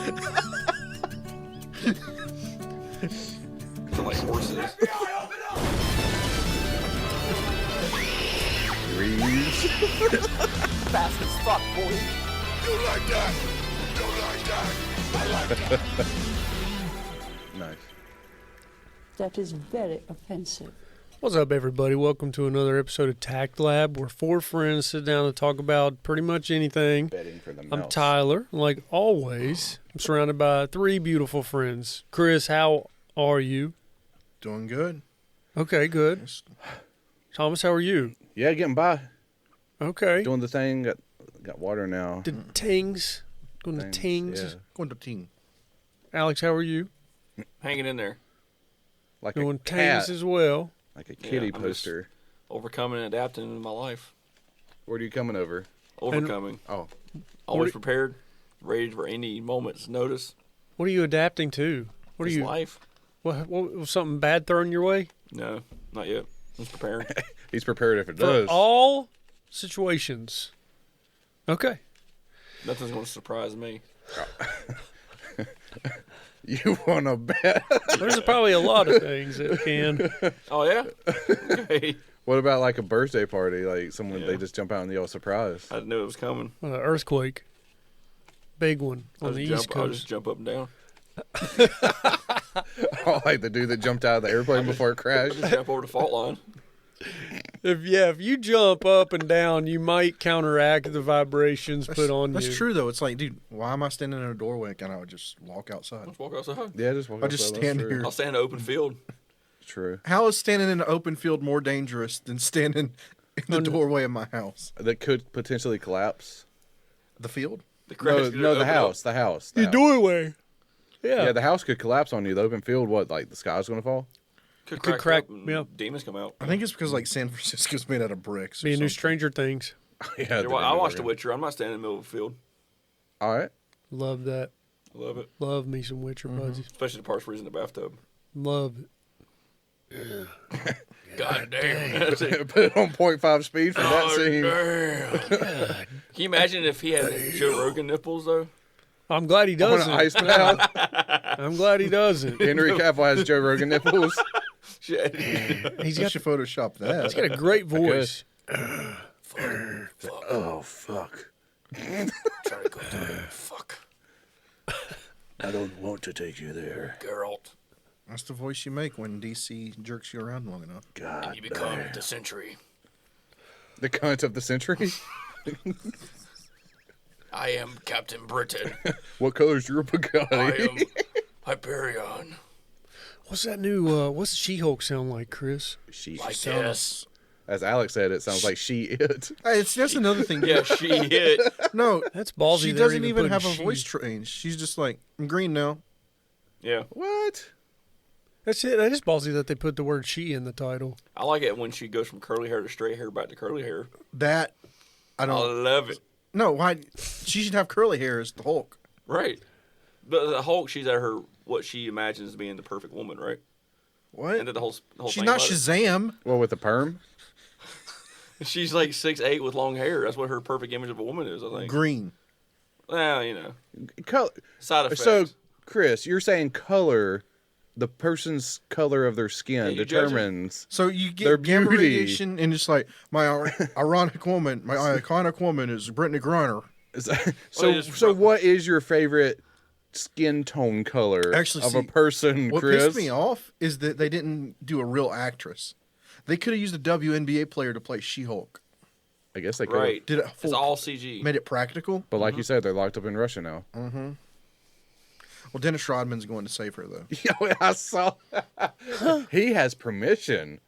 They're like horses. Fast as fuck, boy. You like that? You like that? I like that. Nice. That is very offensive. What's up, everybody? Welcome to another episode of TACT Lab, where four friends sit down to talk about pretty much anything. Betting for the mouse. I'm Tyler. Like always, I'm surrounded by three beautiful friends. Chris, how are you? Doing good. Okay, good. Thomas, how are you? Yeah, getting by. Okay. Doing the thing. Got water now. The tings. Going to tings. Yeah. Going to team. Alex, how are you? Hanging in there. Like Doing a cat. tings as well. Like a kitty I'm poster. Overcoming and adapting in my life. Where are you coming over? Overcoming. Oh. Always prepared. Ready for any moment's notice. What are you adapting to? What are It's you? life. What was something bad thrown your way? No, not yet. I'm just preparing. He's prepared if it For does. all situations. Okay. Nothing's going to surprise me. You want to bet? There's probably a lot of things that can. Oh, yeah? Okay. What about like a birthday party? Like someone, Yeah. they just jump out and yell surprise. I knew it was coming. Earthquake. Big one on the East I'll Coast. just jump up and down. Oh, like the dude that jumped out of the airplane before it crashed. Just jump over the fault line. If you jump up and down, you might counteract the vibrations put on you. That's true, though. It's like, dude, why am I standing in a doorway? Can I just walk outside? Let's walk outside. Yeah, just walk I'll just outside. stand That's here. I'll stand in an open field. True. How is standing in an open field more dangerous than standing in the doorway of my house? That could potentially collapse. The field? The crash No, the house. The house. The Your house. doorway. Yeah, the house could collapse on you. The open field, what, like the sky's going to fall? Could Could crack, crack, up and yeah. demons come out. I think it's because, like, San Francisco's made out of bricks. Be a or new something. Stranger Things. Yeah. I watched The Witcher. I'm not standing in the middle of a field. All right. Love that. I love it. Love me some Witcher Buzzies. Especially the parts where he's in the bathtub. Love it. God damn. That's it. Put it on 0.5 speed for that Oh, scene. damn. Can you imagine if he had Joe Rogan nipples, though? I'm glad he On doesn't. an ice bath. I'm glad he doesn't. Henry Cavill has Joe Rogan nipples. Shit. He's You got, should Photoshop that. he's got a great voice. Oh, fuck. Trying to go through it. Fuck. I don't want to take you there. Geralt. That's the voice you make when DC jerks you around long enough. God. You become the century. The cunt of the century? I am Captain Britain. What color's your Bugatti? I am Hyperion. What's that new, what's She-Hulk sound like, Chris? She. Like this. As Alex said, it sounds like she it. Hey, that's another thing. Yeah, she hit. No, That's ballsy. she they're doesn't even putting have a she. voice change. She's just like, I'm green now. Yeah. What? That's it. That is ballsy that they put the word she in the title. I like it when she goes from curly hair to straight hair back to curly hair. That, I I don't. love it. No, why? She should have curly hair as the Hulk. Right. But the Hulk, she's at her, what she imagines being the perfect woman, right? What? And then the whole She's thing not about it. Shazam. Well, with the perm? She's like 6'8" with long hair. That's what her perfect image of a woman is, I think. Green. Well, you know. Color. Side effects. So, Chris, you're saying color, the person's color of their skin Yeah, you judge 'em. determines. So you Their get gamma beauty. radiation, and it's like my ironic woman, my iconic woman is Brittany Griner. So what is your favorite skin tone color Actually, of see, a person, What Chris? pissed me off is that they didn't do a real actress. They could have used a WNBA player to play She-Hulk. I guess they could. Right. Did it It's full, all CG. made it practical. But like you said, they're locked up in Russia now. Well, Dennis Rodman's going to save her though. Yeah, I saw. He has permission.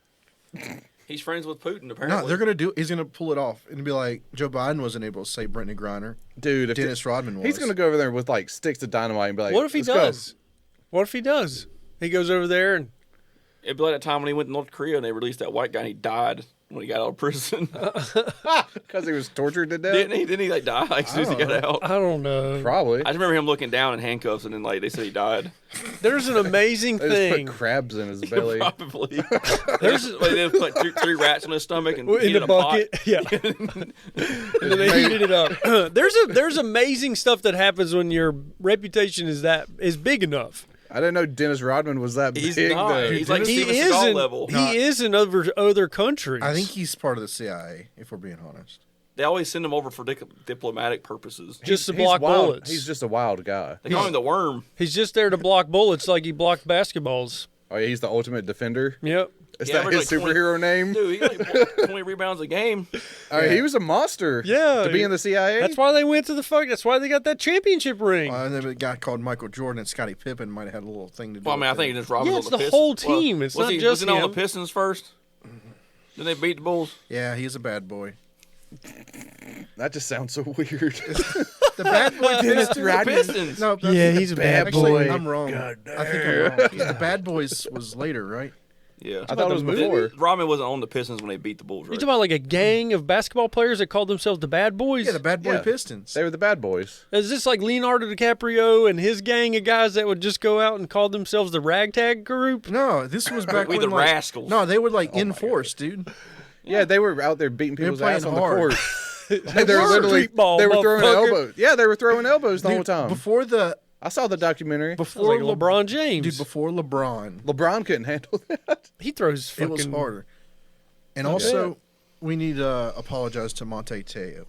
He's friends with Putin, apparently. No, they're gonna do. He's gonna pull it off and be like Joe Biden wasn't able to save Brittany Griner. Dude, if Dennis Rodman was. he's going to go over there with like sticks of dynamite and be like, What if he "Let's go." does? What if he does? He goes over there and It'd be like that time when he went to North Korea and they released that white guy and he died when he got out of prison. Because he was tortured to death. Didn't he like die as soon as he got out? I don't know. Probably. I just remember him looking down in handcuffs, and then like they said he died. There's an amazing They just thing. put crabs in his belly. Probably. There's like they put three rats on his stomach and In heated the a pot. bucket, yeah. And then they heated it up. There's amazing stuff that happens when your reputation is big enough. I didn't know Dennis Rodman was that He's big. not. though. He's like He Steven is Seagal in level. he is in other countries. I think he's part of the CIA, if we're being honest. They always send him over for diplomatic purposes. just to He's block wild. bullets. He's just a wild guy. They call him the Worm. He's just there to block bullets like he blocked basketballs. Oh yeah, he's the ultimate defender. Yep. Is Yeah, that his like 20 superhero name? Dude, he got like 20 rebounds a game. He was a monster. Yeah. To be in the CIA. That's why they went to the fuck. That's why they got that championship ring. And then a guy called Michael Jordan and Scottie Pippen might have had a little thing to do Well, I mean, I with think it. just Robin Yeah, was it's on the Pistons. whole team. It's was not he, just was he on the him. Pistons first? Didn't they beat the Bulls? Yeah, he's a bad boy. That just sounds so weird. The bad boy Pistons? The Pistons. No, that's- Yeah, he's a bad actually, boy. I'm wrong. I think I'm wrong. 'Cause the Bad Boys was later, right? Yeah. I thought it was the movie? before. Robin wasn't on the Pistons when they beat the Bulls, You're right? talking about like a gang of basketball players that called themselves the Bad Boys? Yeah, the Bad Boy Yeah. Pistons. They were the bad boys. Is this like Leonardo DiCaprio and his gang of guys that would just go out and call themselves the ragtag group? No, this was back We when the like, Rascals. No, they would like enforce, dude. Yeah, they were out there beating They were people's ass playing on the hard. court. They were literally Street ball, they were throwing motherfucker. elbows. Yeah, they were throwing elbows the whole Dude, time. before the I saw the documentary. Sounds before like LeBron James. dude, before LeBron, LeBron couldn't handle that. He throws it fucking. was harder. And also, we need to apologize to Monte Teo.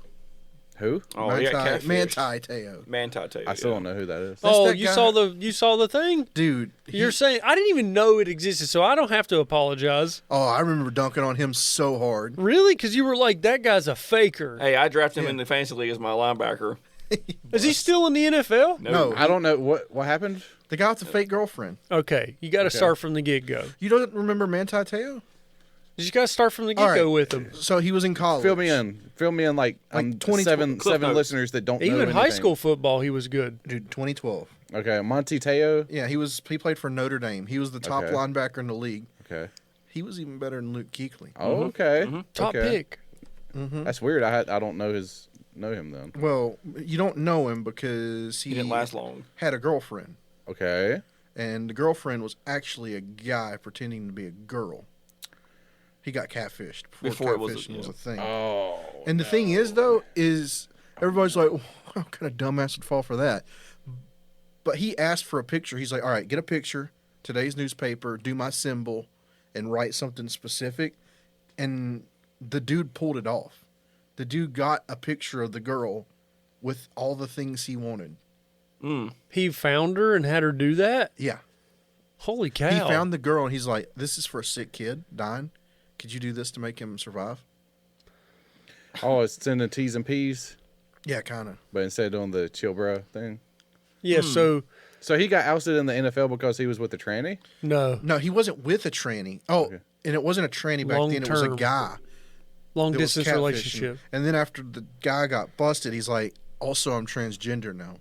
Who? Oh, yeah, catfish. Manti Teo. Manti Tate. I still don't know who that is. Oh, that you guy- saw the thing? Dude, You're saying I didn't even know it existed, so I don't have to apologize. oh, I remember dunking on him so hard. Really? Because you were like, that guy's a faker. Hey, I drafted him in the fantasy league as my linebacker. Is he still in the NFL? No, I don't know what happened. the guy with the fake girlfriend. Okay, you got to start from the get go. You don't remember Manti Teo? You just got to start from the All get go right. with him. So he was in college. Fill me in. Fill me in like, Like 20 seven Cliff Notes. listeners that don't know Even high anything. school football, he was good. Dude, 2012. Okay, Monte Teo. Yeah, he played for Notre Dame. He was the top Okay. linebacker in the league. Okay. He was even better than Luke Kuechly. Oh, okay. Top Okay. pick. That's weird. I don't know him then. Well, you don't know him because He didn't last long. had a girlfriend. Okay. And the girlfriend was actually a guy pretending to be a girl. He got catfished Before it was a- catfishing was yeah. a thing. Oh. And the thing is, though, is everybody's like, what kind of dumbass would fall for that? But he asked for a picture. He's like, all right, get a picture, today's newspaper, do my symbol, and write something specific. And the dude pulled it off. The dude got a picture of the girl with all the things he wanted. He found her and had her do that? Yeah. Holy cow. He found the girl, and he's like, this is for a sick kid dying. Could you do this to make him survive? Oh, it's sending T's and P's, Yeah, kind of. but instead of doing the chill bro thing. Yeah, so, So he got ousted in the NFL because he was with the tranny? no. No, he wasn't with a tranny. Oh, and it wasn't a tranny back then. It was a Long-term. guy. Long that was distance catfishing. relationship. And then after the guy got busted, he's like, also, I'm transgender now.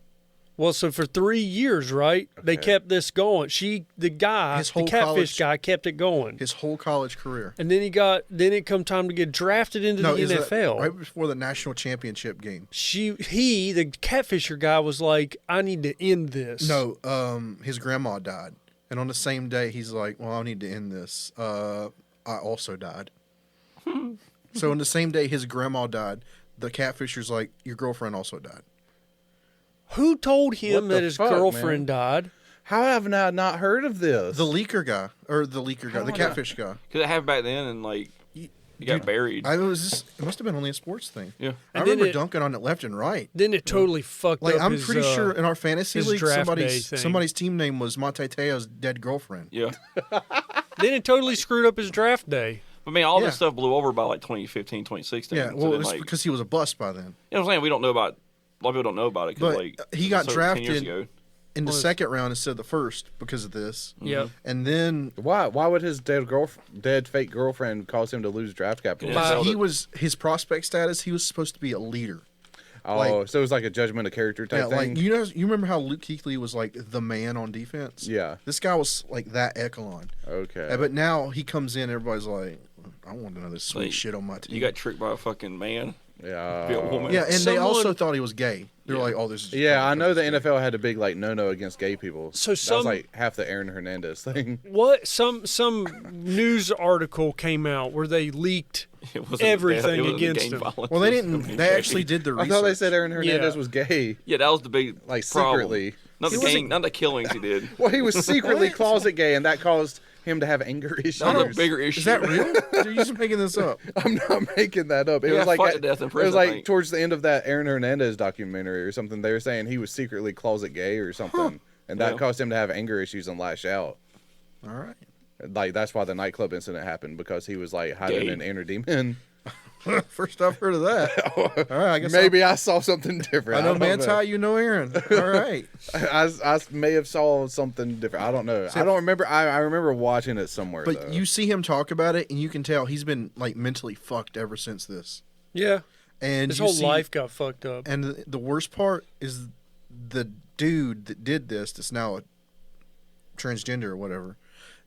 Well, so for 3 years, right? They Okay. kept this going. The guy, His the whole catfish college- guy, kept it going. His whole college career. And then it come time to get drafted into the is that NFL. right before the national championship game. The catfisher guy was like, I need to end this. No, his grandma died. And on the same day, he's like, well, I need to end this. I also died. So on the same day his grandma died, the catfisher's like, your girlfriend also died. Who told him What the that his fuck, girlfriend died? How have I not heard of this? The catfish guy. Because it happened back then, and like he got buried. It must have been only a sports thing. Yeah. I And then remember it- dunking on it left and right. Then it totally fucked Like up I'm his, pretty sure in our fantasy his league, draft day thing. somebody's team name was Monte Teo's dead girlfriend. Yeah. Then it totally screwed up his draft day. I mean, all Yeah. this stuff blew over by like 2015, 2016. Yeah, So well, then, it's like, because he was a bust by then. you know what I'm saying? We don't know about. A lot of people don't know about it because But like he got so 10 years drafted ago. in the second round instead of the first because of this. Yep. And then Why would his dead fake girlfriend cause him to lose draft capital? Yeah. his prospect status, he was supposed to be a leader. Oh, like- so it was like a judgment of character type Yeah, thing? like you remember how Luke Kuechly was like the man on defense? Yeah. This guy was like that echelon. Okay. But now he comes in, everybody's like, I want another sweet Like, shit on my team. You got tricked by a fucking man. Yeah. Be a woman. yeah, and they Someone- also thought he was gay. They're like, oh, this is. Yeah, I know the because he's gay. NFL had a big like no against gay people. So that some- was like half the Aaron Hernandez thing. What some news article came out where they leaked It wasn't everything it wasn't against gang him. violence. Well, they It was didn't. being They gay. actually did the I research. thought they said Aaron Hernandez Yeah. was gay, Yeah, that was the big like problem. secretly. Not the He wasn't- gang, not the killings he did. Well, he was secretly What? closet gay, and that caused him to have anger issues. That was a bigger issue. Is that real? Are you just making this up? I'm not making that up. It He was got like fucked to death in it prison, was I like think. towards the end of that Aaron Hernandez documentary or something. They were saying he was secretly closet gay or something, and that Yeah. caused him to have anger issues and lash out. All right. Like that's why the nightclub incident happened, because he was like hiding Gay. an inner demon. First I've heard of that. All right, I guess Maybe I saw something different. I know don't Manti, you know Aaron. All right. I may have saw something different. I don't know. I don't remember. I remember watching it somewhere. But though. you see him talk about it, and you can tell he's been like mentally fucked ever since this. Yeah, And his you whole see- life got fucked up. And the worst part is the dude that did this, that's now a transgender or whatever,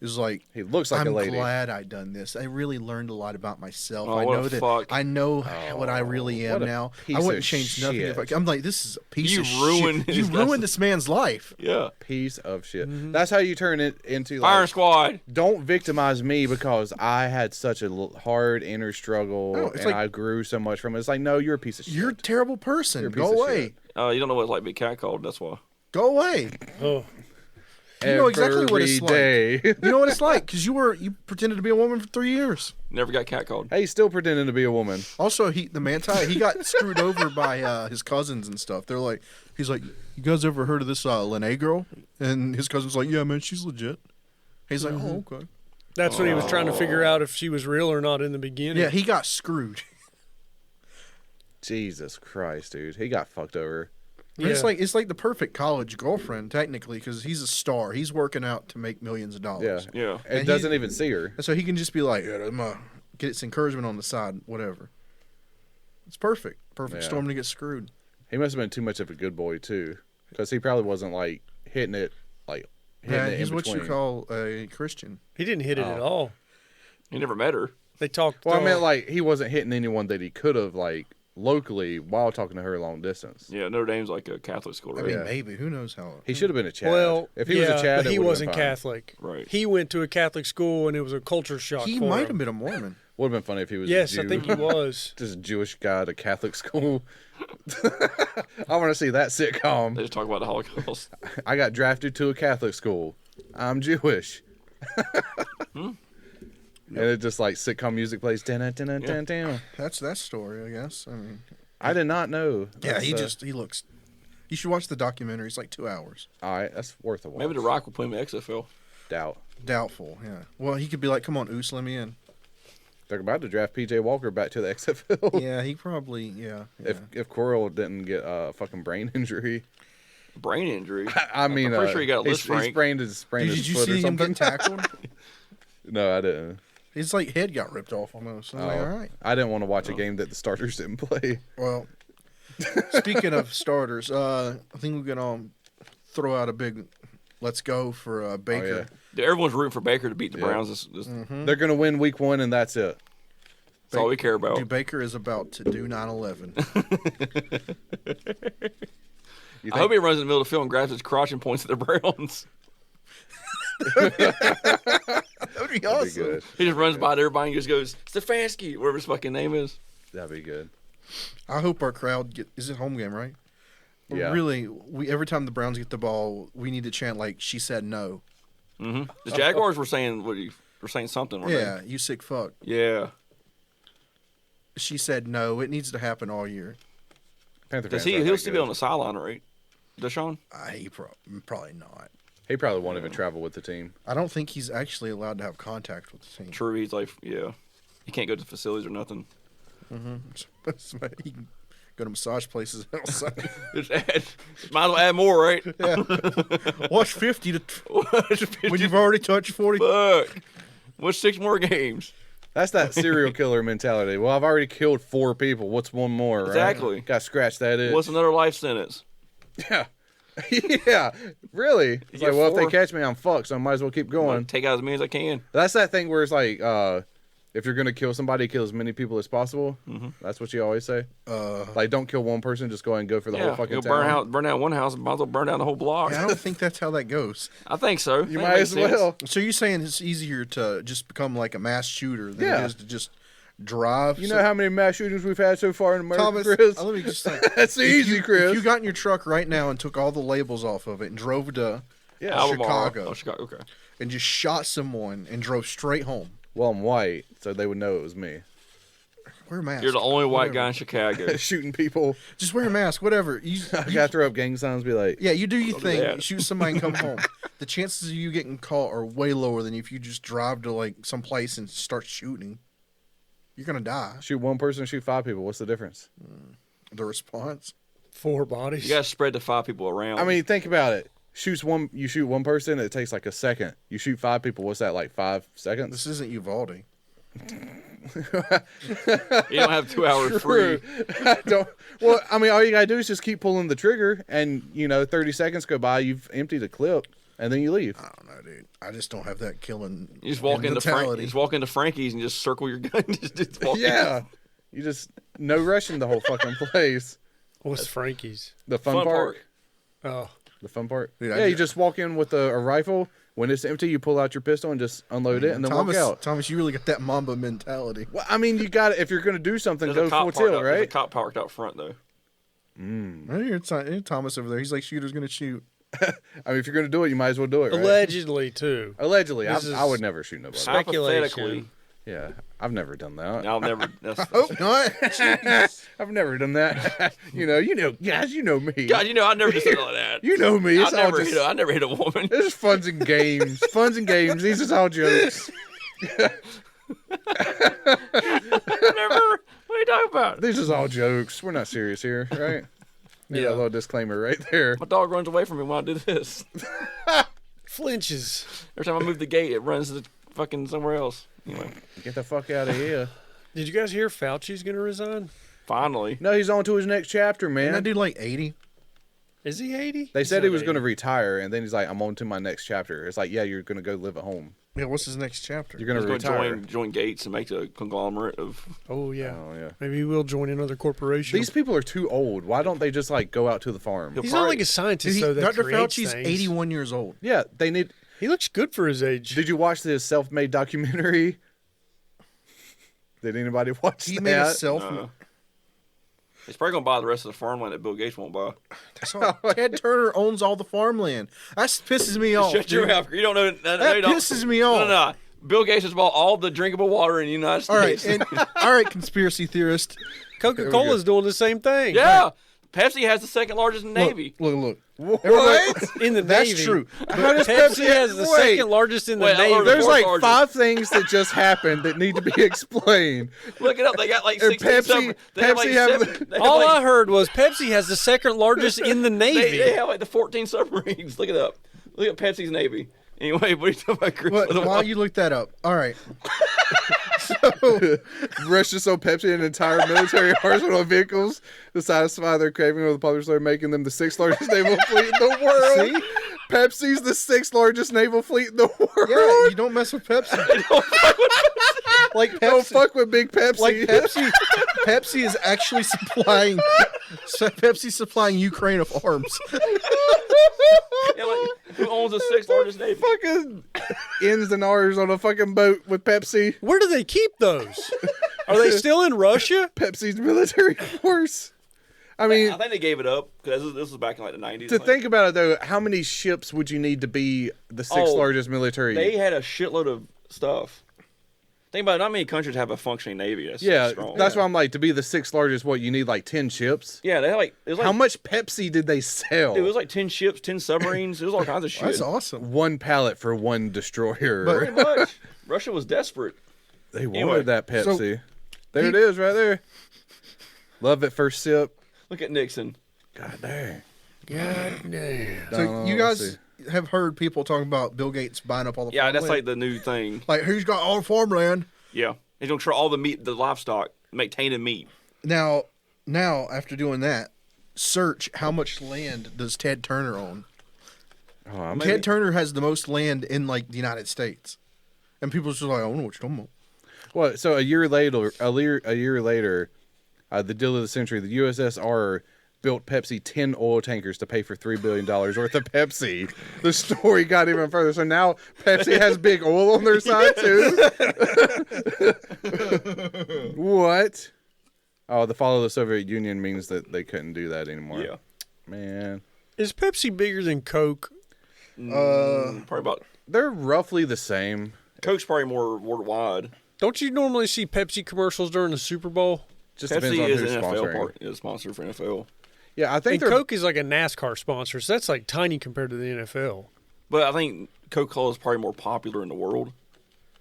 is like, he looks like I'm a lady. glad I done this. I really learned a lot about myself. Oh, I what know a that fuck. I know what I really am what a now. piece I wouldn't of change nothing. shit. If I'm like, this is a piece You of ruined shit. his You ruined this man's life. Yeah. Piece of shit. That's how you turn it into Fire like. Squad. Don't victimize me because I had such a hard inner struggle No, it's and like- I grew so much from it. It's like, no, you're a piece of shit. You're a terrible person. You're a piece Go of away. shit. You don't know what it's like to be catcalled. That's why. Go away. Oh, You know exactly what it's Every like. day. You know what it's like because you pretended to be a woman for 3 years. Never got catcalled. Hey, he's still pretending to be a woman. Also, the Manti, he got screwed over by his cousins and stuff. They're like, he's like, you guys ever heard of this Lene girl? And his cousin's like, yeah, man, she's legit. He's like, oh, okay. that's when he was trying to figure out if she was real or not in the beginning. Yeah, he got screwed. Jesus Christ, dude. He got fucked over. And Yeah. It's like the perfect college girlfriend technically because he's a star. He's working out to make millions of Yeah. dollars. Yeah. It And doesn't even see her. And so he can just be like, yeah, I'm gonna get its encouragement on the side, whatever. It's perfect. Perfect Yeah. storm to get screwed. He must have been too much of a good boy, too. Because he probably wasn't, like, hitting it Yeah, in he's what you between. call a Christian. He didn't hit it at all. You never met her. They talked. Well, I meant, like, he wasn't hitting anyone that he could have, like, locally while talking to her long distance. Yeah, Notre Dame's like a Catholic school, I right? mean, Yeah. maybe. Who knows how. He should have been a Chad. well, if he was a Chad, but he it would've wasn't been fine. Catholic. Right. He went to a Catholic school, and it was a culture shock. He for might him. have been a Mormon. Would have been funny if he was Yes, a Jew. I think he was. Just a Jewish guy at a Catholic school. I want to see that They sitcom. just talk about the Holocaust. I got drafted to a Catholic school. I'm Jewish. And it just like sitcom music plays. Dun, dun, dun, dun, dun. That's that story, I guess. I mean, I did not know. yeah, That's, he looks. You should watch the documentary. It's like 2 hours. all right. That's worth a watch. Maybe The Rock will put him in XFL. Doubt. Doubtful. Yeah. Well, he could be like, "Come on, Oos, let me in." They're about to draft PJ Walker back to the XFL. Yeah, he probably. Yeah. yeah. If Coral didn't get a fucking brain injury. Brain injury. I mean, I'm pretty sure he got a list he frank. sprained his Did his you foot or see him something. getting tackled? No, I didn't. His like head got ripped off almost. I'm like, all right. I didn't want to watch a game that the starters didn't play. Well, speaking of starters, I think we're gonna throw out a big "let's go" for Baker. Oh, yeah. Dude, everyone's rooting for Baker to beat the Yeah. Browns. This They're gonna win week 1 and that's it. That's all we care about. Dude, Baker is about to do 9/11. You I hope he runs in the middle of the field and grabs his crotch and points at the Browns. That'd be That'd be awesome. good. He just runs by everybody and just goes, Stefanski, whatever his fucking name is. That'd be good. I hope our crowd is it home game, right? Yeah. Really, every time the Browns get the ball, we need to chant like "She said no." The Jaguars were saying were saying something. Weren't Yeah, you sick fuck. They? Yeah. She said no. It needs to happen all year. Panther Does fans aren't he'll that still be good. on the sideline, right? Deshaun? He probably not. He probably won't even travel with the team. I don't think he's actually allowed to have contact with the team. True. He's like, yeah. He can't go to facilities or nothing. He can go to massage places outside. Just add, might as well add more, right? Watch 50 to when you've already touched 40. Fuck. What's 6 more games? That's that serial killer mentality. Well, I've already killed 4 people. What's one more, right? Exactly. Got to scratch that itch. What's another life sentence? Yeah. Yeah. Really? It's You like, get well, if they 4. catch me, I'm fucked, so I might as well keep going. Take out as many as I can. That's that thing where it's like, If you're gonna kill somebody, kill as many people as possible. Mm-hmm. That's what you always say. Like, don't kill one person. Just go ahead and go for the whole fucking town. Burn down one house, might as well burn down the whole block. Yeah, I don't think that's how that goes. I think so. You might as well. So you're saying it's easier to just become like a mass shooter than it is to just drive? You know how many mass shootings we've had so far in America, Thomas, Chris? let me just like That's easy, Chris. If you got in your truck right now and took all the labels off of it and drove to Chicago, Okay, and just shot someone and drove straight home. Well, I'm white, so they would know it was me. Wear a mask. you're the only white guy in Chicago. Shooting people. Just wear a mask, whatever. I gotta throw up gang signs, be like, Yeah, you do your thing. that. Shoot somebody and come home. The chances of you getting caught are way lower than if you just drive to like some place and start shooting. You're gonna die. shoot one person, shoot 5 people. What's the difference? The response. 4 bodies. You gotta spread the 5 people around. I mean, think about it. You shoot one person, it takes like a second. You shoot 5 people, what's that, like 5 seconds? This isn't Uvalde. you don't have 2 hours free. Well, I mean, all you gotta do is just keep pulling the trigger, and 30 seconds go by, you've emptied a clip, and then you leave. I don't know, dude. I just don't have that killing. You just walk into mentality. you just walk into Frankie's and just circle your gun. just walk Yeah, you just no rushing the whole fucking place. What's Frankie's? The fun part. Oh, The fun part. Dude, You just walk in with a rifle. When it's empty, you pull out your pistol and just unload it, and then walk out. Thomas, you really got that Mamba mentality. Well, I mean, you got it. If you're gonna do something, There's go full tilt, There's a right? cop parked out front though. I hear Thomas over there. He's like, shooter's gonna shoot. I mean, if you're gonna do it, you might as well do it, right? allegedly too. Allegedly, This is I would never shoot nobody. Speculation. Hypothetically, Yeah, I've never done that. I'll never. That's, Oh, not. Jeez. I've never done that. Guys, you know me. God, I never did something like that. You know me. It's I all just, I never hit a woman. it's just funs and games. Funs and games. These are all jokes. Never. What are you talking about? These is all jokes. We're not serious here, right? Yeah, a little disclaimer right there. My dog runs away from me when I do this. Flinches. Every time I move the gate, it runs to fucking somewhere else. Anyway, Get the fuck out of here. Did you guys hear Fauci's going to resign? finally. No, he's on to his next chapter, Isn't man. that dude like 80? Is he 80? They said He's he was not going to 80. retire, and then he's like, I'm on to my next chapter. It's like, yeah, you're going to go live at home. Yeah, what's his next chapter? You're going He's to going to retire. join Gates and make a conglomerate of. Oh, yeah. Oh, yeah. Maybe he will join another corporation. These people are too old. Why don't they just, like, go out to the farm? He's not like a scientist, though, that Dr. creates Fauci's things. 81 years old. Yeah, they need... He looks good for his age. Did you watch this self-made documentary? Did anybody watch He that? made a self. He's probably going to buy the rest of the farmland that Bill Gates won't buy. That's all. Ted Turner owns all the farmland. That pisses me off. Shut your dude. mouth. You don't know. That pisses me off. No. Bill Gates has bought all the drinkable water in the United All right, States. all right, conspiracy theorist. Coca-Cola's doing the same thing. Yeah. Pepsi has the second largest Navy. Look. What? In the That's Navy. true. How does Pepsi has the Wait. second largest in the Wait, Navy. There's like Fourth 5 things that just happened that need to be explained. Look it up. They got like And 16 Pepsi- They have like Pepsi have- 7 they have All like, I heard was Pepsi has the second largest in the Navy. they have like the 14 submarines. Look it up. Look at Pepsi's Navy. Anyway, what are you talking about, Chris? While you look that up. All right. So, Russia sold Pepsi an entire military arsenal of vehicles to satisfy their craving of the public store, making them the 6th largest naval fleet in the world. See? Pepsi's the 6th largest naval fleet in the world. yeah, you don't mess with Pepsi. Like Pepsi. Don't fuck with Big Pepsi. Like Pepsi is actually supplying. Pepsi's supplying Ukraine of arms. Yeah, like, who owns the 6th largest Navy? Fucking ins and R's on a fucking boat with Pepsi. Where do they keep those? Are they still in Russia? Pepsi's military force. I mean, I think they gave it up because this was back in like the 90s. to like, think about it though, how many ships would you need to be the 6th largest military? They had a shitload of stuff. Think about it. Not many countries have a functioning Navy. That's strong. that's why I'm like, to be the 6th largest, what, you need like 10 ships? Yeah, they had like it was like How much Pepsi did they sell? Dude, it was like 10 ships, 10 submarines. It was all kinds of shit. That's awesome. One pallet for one destroyer. But- Pretty much. Russia was desperate. They wanted Anyway, that Pepsi. so- there it is right there. Love at first sip. Look at Nixon. God dang. God damn. So you guys have heard people talking about Bill Gates buying up all the Yeah, that's farmland? like the new thing. Like who's got all the farmland? Yeah. He's going to try all the meat, the livestock, make tainted meat. Now after doing that, search how much land does Ted Turner own? Oh, I mean, Ted Turner has the most land in like the United States, and people are just like, I don't know what you're talking about. Well, so a year later, the deal of the century, the USSR built Pepsi 10 oil tankers to pay for $3 billion worth of Pepsi. The story got even further. So now Pepsi has big oil on their side too. What? Oh, the fall of the Soviet Union means that they couldn't do that anymore. Yeah. Man. Is Pepsi bigger than Coke? Probably about. They're roughly the same. Coke's probably more worldwide. Don't you normally see Pepsi commercials during the Super Bowl? Just depends on Pepsi is who's an NFL sponsoring. part. Is a sponsor for NFL. Yeah, I think And Coke is like a NASCAR sponsor, so that's like tiny compared to the NFL. But I think Coca-Cola is probably more popular in the world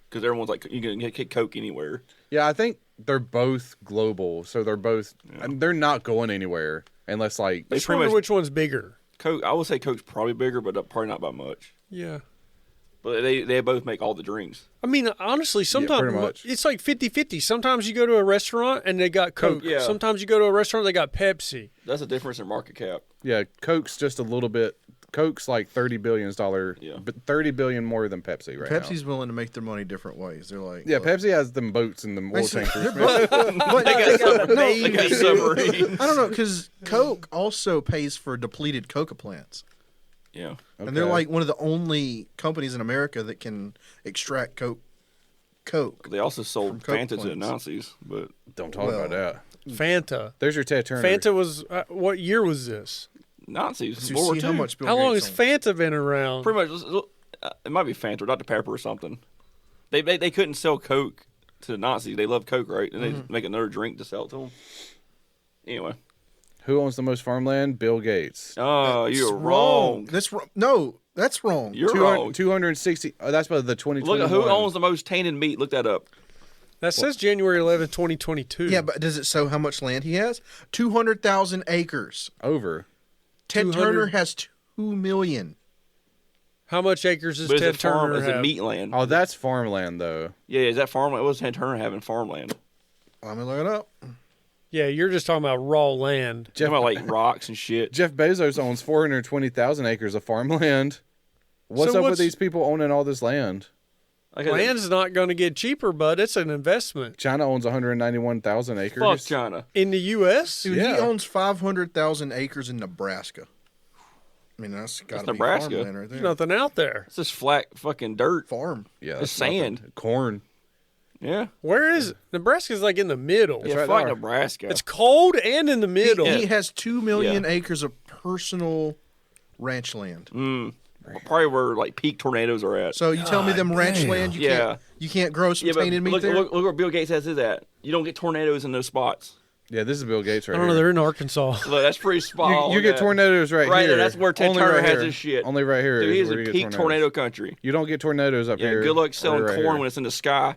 because everyone's like, you can get Coke anywhere. Yeah, I think they're both global, so they're both. They're not going anywhere unless like. They Just pretty wonder much which one's bigger. Coke. I would say Coke's probably bigger, but probably not by much. Yeah. But they both make all the drinks. I mean, honestly, sometimes pretty much. it's like 50-50. Sometimes you go to a restaurant and they got Coke. Yeah. Sometimes you go to a restaurant they got Pepsi. That's a difference in market cap. Yeah, Coke's just a little bit. Coke's like $30 billion, but $30 billion more than Pepsi right now. Pepsi's willing to make their money different ways. They're like, Yeah, look, Pepsi has them boats and them oil tankers. but They got submarines. I don't know, because Coke also pays for depleted coca plants. Yeah. And they're like one of the only companies in America that can extract Coke. They also sold Coke Fanta to the plants. Nazis, but Don't talk about that. Fanta. There's your Ted Turner. Fanta was, what year was this? Nazis. So World War you see II. how much Bill How long has Gates owns. Fanta been around? Pretty much. It might be Fanta, or Dr. Pepper, or something. They couldn't sell Coke to the Nazis. They love Coke, right? And they make another drink to sell it to them. Anyway. Who owns the most farmland? Bill Gates. Oh, you're It's wrong. That's wrong. No, that's wrong. You're wrong. 260. Oh, that's by the 2021. Look at who owns the most tainted meat. Look that up. That says January 11th, 2022. Yeah, but does it show how much land he has? 200,000 acres. Over. Ted 200 Turner has 2 million. How much acres does But is Ted it farm? Turner Is it have? meat land? Oh, that's farmland though. Yeah, is that farmland? What was Ted Turner having farmland? I'm gonna look it up. Yeah, you're just talking about raw land. Talking about like rocks and shit. Jeff Bezos owns 420,000 acres of farmland. What's So up with what's- these people owning all this land? Like, Land's not going to get cheaper, bud. It's an investment. China owns 191,000 acres. fuck China. In the U.S.? Dude, Yeah. he owns 500,000 acres in Nebraska. I mean, that's got to be Nebraska. farmland right There's there. nothing out there. It's just flat fucking dirt. Farm. Yeah, It's that's nothing. sand. Corn. Yeah. Where is it? Nebraska's like in the middle. Yeah, right fuck there. Nebraska. It's cold and in the middle. He has 2 million Yeah. acres of personal ranch land. probably where like peak tornadoes are at. So you tell me them ranch damn. land, Yeah. you can't grow some Yeah, but tainted meat look, there? look where Bill Gates has his at. You don't get tornadoes in those spots. Yeah, this is Bill Gates right I don't know. here. They're in Arkansas. Look, that's pretty spot You on get that. tornadoes right Right here. there, that's where Ted Only Turner right has here. his shit. Only right here. Dude, is he's where a you get peak tornadoes. tornado country. You don't get tornadoes up Yeah, here. good luck selling Only right corn here. when it's in the sky.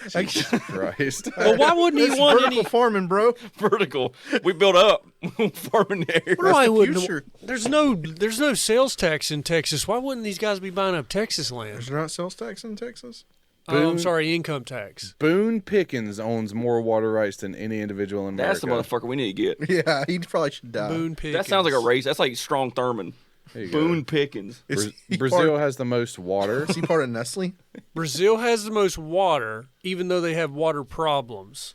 Jesus Christ. Well, why wouldn't he It's want vertical any? farming, bro. Vertical. We built up farming there. Why the wouldn't? future. There's no sales tax in Texas. Why wouldn't these guys be buying up Texas land? Is there not sales tax in Texas? Oh, I'm sorry, income tax. Boone Pickens owns more water rights than any individual in America. That's the motherfucker we need to get. Yeah, he probably should die. Boone Pickens. That sounds like a race. That's like Strong Thurman. There you go. Boone Pickens. Is he Brazil part, has the most water. is he part of Nestle? Brazil has the most water, even though they have water problems.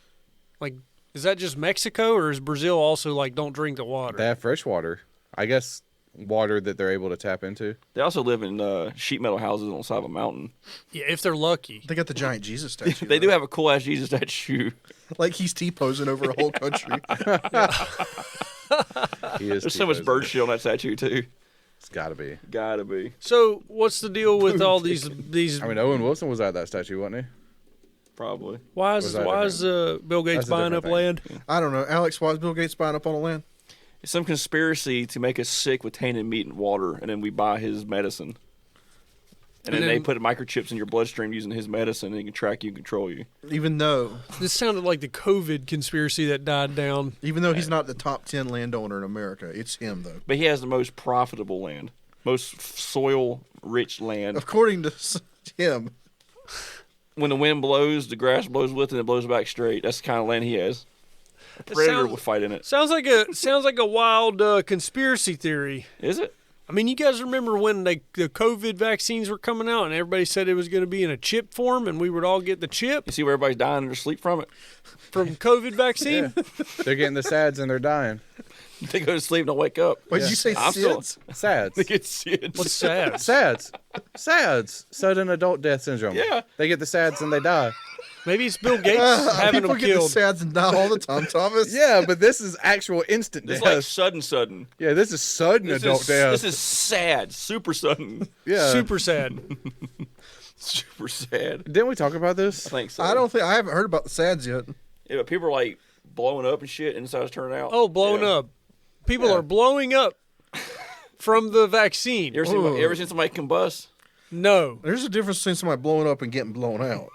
Like, is that just Mexico, or is Brazil also like don't drink the water? They have fresh water. I guess water that they're able to tap into. They also live in sheet metal houses on the side of a mountain. Yeah, if they're lucky. They got the giant Jesus statue. They do though. have a cool ass Jesus statue. Like he's T-posing over a whole country. He is There's so much T-posing. bird shit on that statue too. It's got to be. Gotta be. So, what's the deal with all these? I mean, Owen Wilson was at that statue, wasn't he? Probably. Why Was is that Bill Gates That's a buying different up thing. land? I don't know. Alex, why is Bill Gates buying up all the land? It's some conspiracy to make us sick with tainted meat and water, and then we buy his medicine. And then they put microchips in your bloodstream using his medicine, and he can track you and control you. Even though This sounded like the COVID conspiracy that died down. he's not the top 10 landowner in America, it's him though. But he has the most profitable land, most soil-rich land. According to him, When the wind blows, the grass blows with it, and it blows back straight. That's the kind of land he has. A predator sounds- will fight in it. Sounds like a wild conspiracy theory. Is it? I mean, you guys remember when the COVID vaccines were coming out and everybody said it was going to be in a chip form and we would all get the chip You see where everybody's dying in their sleep from it? from COVID vaccine? They're getting the SADs and they're dying. They go to sleep and don't wake up. Wait, did you say I'm still- SIDS? SADs. They get SIDS. What's sad? SADs. Sudden adult death syndrome. Yeah. They get the SADs and they die. Maybe it's Bill Gates having People them get killed. the SADs and die all the time, Thomas. Yeah, but this is actual instant It's death. like sudden. Yeah, this is sudden adult death. This is sad. Super sudden. yeah. Super sad. Super sad. Didn't we talk about this? I think so. I haven't heard about the SADs yet. Yeah, but people are like blowing up and shit. Inside's turning out. Oh, blown Yeah. up. People are blowing up from the vaccine. You ever seen somebody combust? No. There's a difference between somebody blowing up and getting blown out.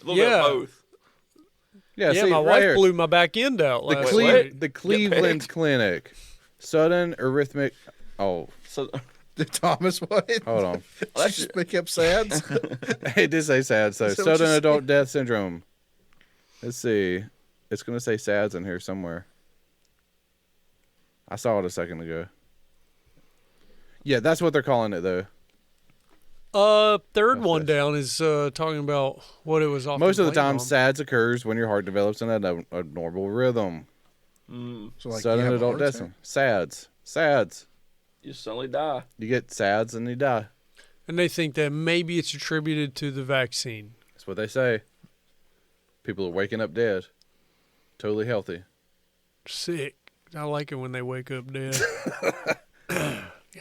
A little bit Yeah. of both. Yeah, Yeah, see, my right wife here. blew my back end out the, last Cle- night. the Cleveland pegged. Clinic. Sudden arrhythmic. Oh, So Thomas, what? hold on. Did you just make up SADs? It did say SAD, so Is that what sudden you adult death syndrome. Let's see. It's going to say SADs in here somewhere. I saw it a second ago. Yeah, that's what they're calling it, though. Third one down is talking about what it was. Most of the time, on. SADs occurs when your heart develops in a normal rhythm. So like, Sudden you have a adult heart death attack? syndrome. SADs. you suddenly die. You get SADs and you die. And they think that maybe it's attributed to the vaccine. That's what they say. People are waking up dead. Totally healthy. Sick. I like it when they wake up dead.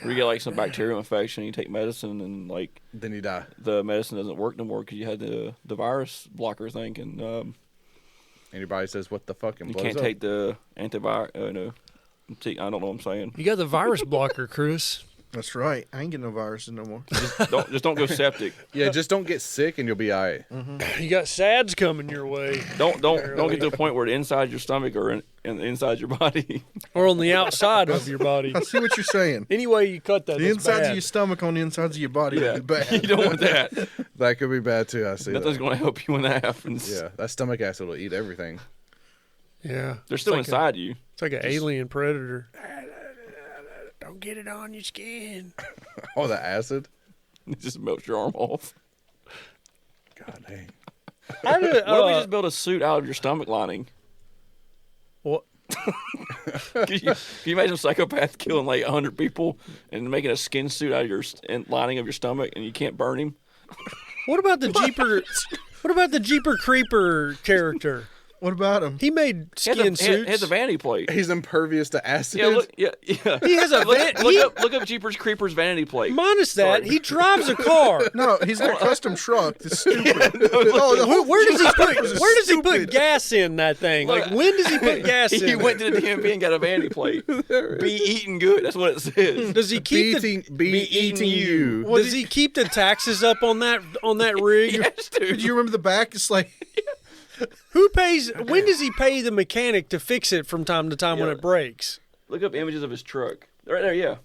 Or you get like some bacterial infection, you take medicine, and like Then you die. the medicine doesn't work no more because you had the virus blocker thing, and And your body says, what the fuck? And you blows can't up. take the antivirus. No, see, I don't know what I'm saying. You got the virus blocker, Chris. That's right. I ain't getting no viruses no more. Just don't go septic. Yeah, just don't get sick and you'll be all right. You got SADs coming your way. Don't get to the point where the inside your stomach or in the inside your body. Or on the outside of your body. I see what you're saying. Any way you cut that, The that's insides bad. of your stomach on the insides of your body Yeah, would be bad. you don't want that. That could be bad, too. I see Nothing's that. going to help you when that happens. Yeah, that stomach acid will eat everything. Yeah. They're still It's like inside you. It's like an alien predator. Don't get it on your skin. Oh, the acid? It just melts your arm off. God dang. What if we just build a suit out of your stomach lining? What? Can you imagine a psychopath killing like 100 people and making a skin suit out of your lining of your stomach, and you can't burn him? What about the Jeeper? What about the Jeeper Creeper character? What about him? He made He has skin a, suits. he has a vanity plate. He's impervious to acid. Yeah, look, yeah. He has a look up Jeepers Creepers vanity plate. Minus that, Sorry. he drives a car. No, he's got a custom truck. It's stupid. Where does he put gas in that thing? Like Look, when does he put gas in? He it? went to the DMV and got a vanity plate. Be eating good. That's what it says. Does he keep the? Be eating you. Does he keep the taxes up on that rig? Yes, dude. Do you remember the back? It's like Who pays? When does he pay the mechanic to fix it from time to time when Yeah. it breaks? Look up images of his truck. Right there, yeah.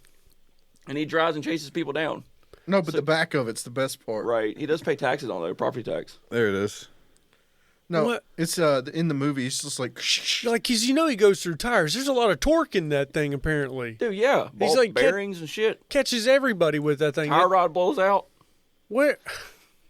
And he drives and chases people down. no, but the back of it's the best part. Right. He does pay taxes on it, property tax. There it is. No, What? it's in the movie. It's just like Like, cause you know he goes through tires. There's a lot of torque in that thing. Apparently, Dude, yeah. He's Ball like bearings and shit. catches everybody with that thing. Tire rod blows out. Where?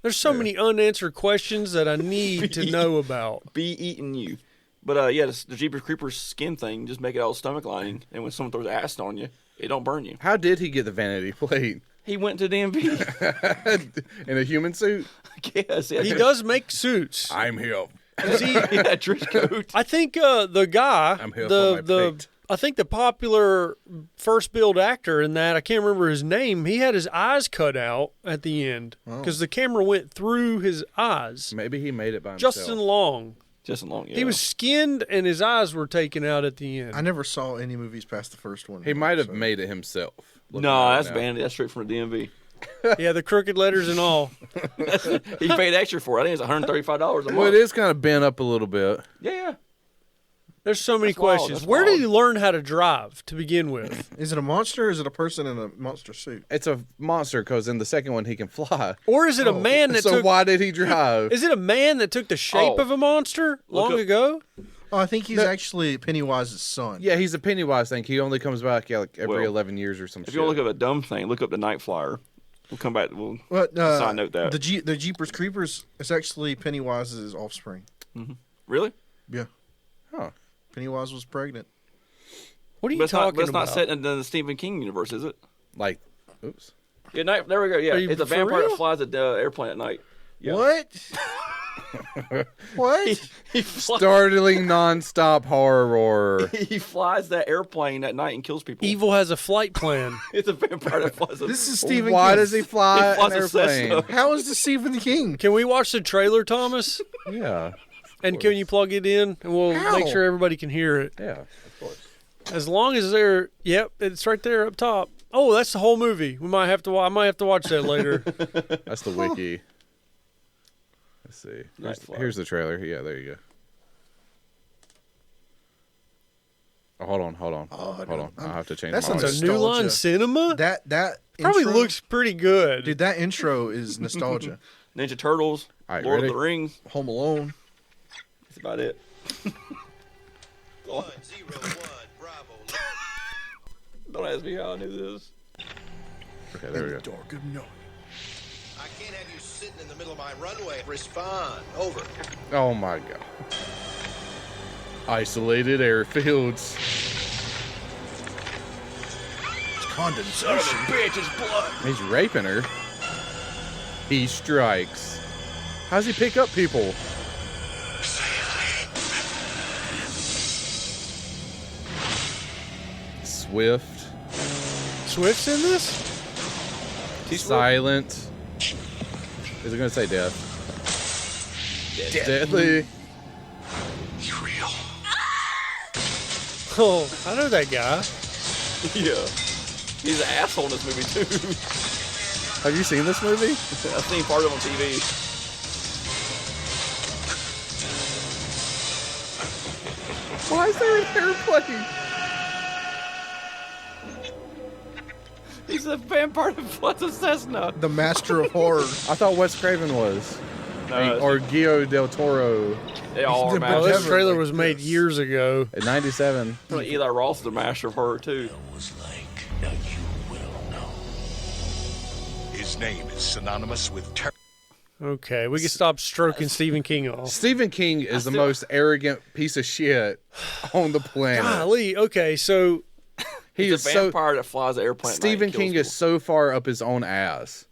There's so many unanswered questions that I need to know about. Be eating you. But yeah, the Jeepers Creepers skin thing, just make it all stomach lining, and when someone throws acid on you, it don't burn you. How did he get the vanity plate? He went to DMV. In a human suit? Yes, He does make suits. I'm here. Does he? Yeah, trench coat. I think the guy, I'm here for my plate. I think the popular first build actor in that, I can't remember his name. He had his eyes cut out at the end because the camera went through his eyes. Maybe he made it by himself. Justin Long. Justin Long, yeah. He was skinned and his eyes were taken out at the end. I never saw any movies past the first one. He might have so. made it himself. Looking No, at it that's now. vanity. That's straight from the DMV. Yeah, the crooked letters and all. He paid extra for it. I think it's $135 a month. Well, it is kind of bent up a little bit. Yeah. There's so many That's wild, questions. that's Where did wild. he learn how to drive to begin with? Is it a monster or is it a person in a monster suit? It's a monster because in the second one he can fly. Or is it a man that So took why did he drive? Is it a man that took the shape Oh. of a monster long up- ago? Oh, I think he's actually Pennywise's son. Yeah, he's a Pennywise thing. He only comes back like every Well, 11 years or some If shit. you want to look up a dumb thing, look up the Night Flyer. We'll come back. We'll But side note that. the Jeepers Creepers is actually Pennywise's offspring. Really? Yeah, Huh. Pennywise was pregnant. What are you But talking it's about? not set in the Stephen King universe, is it? Like, oops. Yeah, there we go. Yeah, Are you it's a for vampire real? that flies an airplane at night. Yeah. What? What? He flies, Startling nonstop horror. he flies that airplane at night and kills people. Evil has a flight plan. It's a vampire that flies. This is Stephen Why King. does he fly He flies an a Cessna. airplane? How is this Stephen King? Can we watch the trailer, Thomas? Yeah. And can you plug it in, and we'll How? make sure everybody can hear it. Yeah, of course. As long as they're, yep, it's right there up top. Oh, that's the whole movie. I might have to watch that later. That's the wiki. Let's see. Here's the trailer. Yeah, there you go. Oh, hold on. I'll have to change That's my a It's audio. a New Line nostalgia. Cinema. That Probably intro- looks pretty good. Dude, that intro is nostalgia. Ninja Turtles, All right, Lord ready? of the Rings. Home Alone. That's about it. 101 Bravo. Don't ask me how I knew this. Okay, there we go. Dark of night. I can't have you sitting in the middle of my runway. Respond. Over. Oh my god. Isolated airfields. It's condensation. Bitch, it's blood. He's raping her. He strikes. How's he pick up people? Swift. Swift's in this? Silent. Is it going to say death? Deadly. Oh, I know that guy. Yeah. He's an asshole in this movie, too. Have you seen this movie? I've seen part of it on TV. Why is there an airplane? He's a vampire that flies a Cessna. The master of horror. I thought Wes Craven was. No, Or Guillermo del Toro they all are the Oh, masters. this Never trailer like was made this. years ago. in 97. Eli Roth is the master of horror, too. was like, now you will know. His name is synonymous with terror. Okay, we can stop stroking Stephen King off. Stephen King is the most arrogant piece of shit on the planet. Golly, okay, so He He's is a so vampire that flies an airplane at night Stephen and kills King is people. so far up his own ass.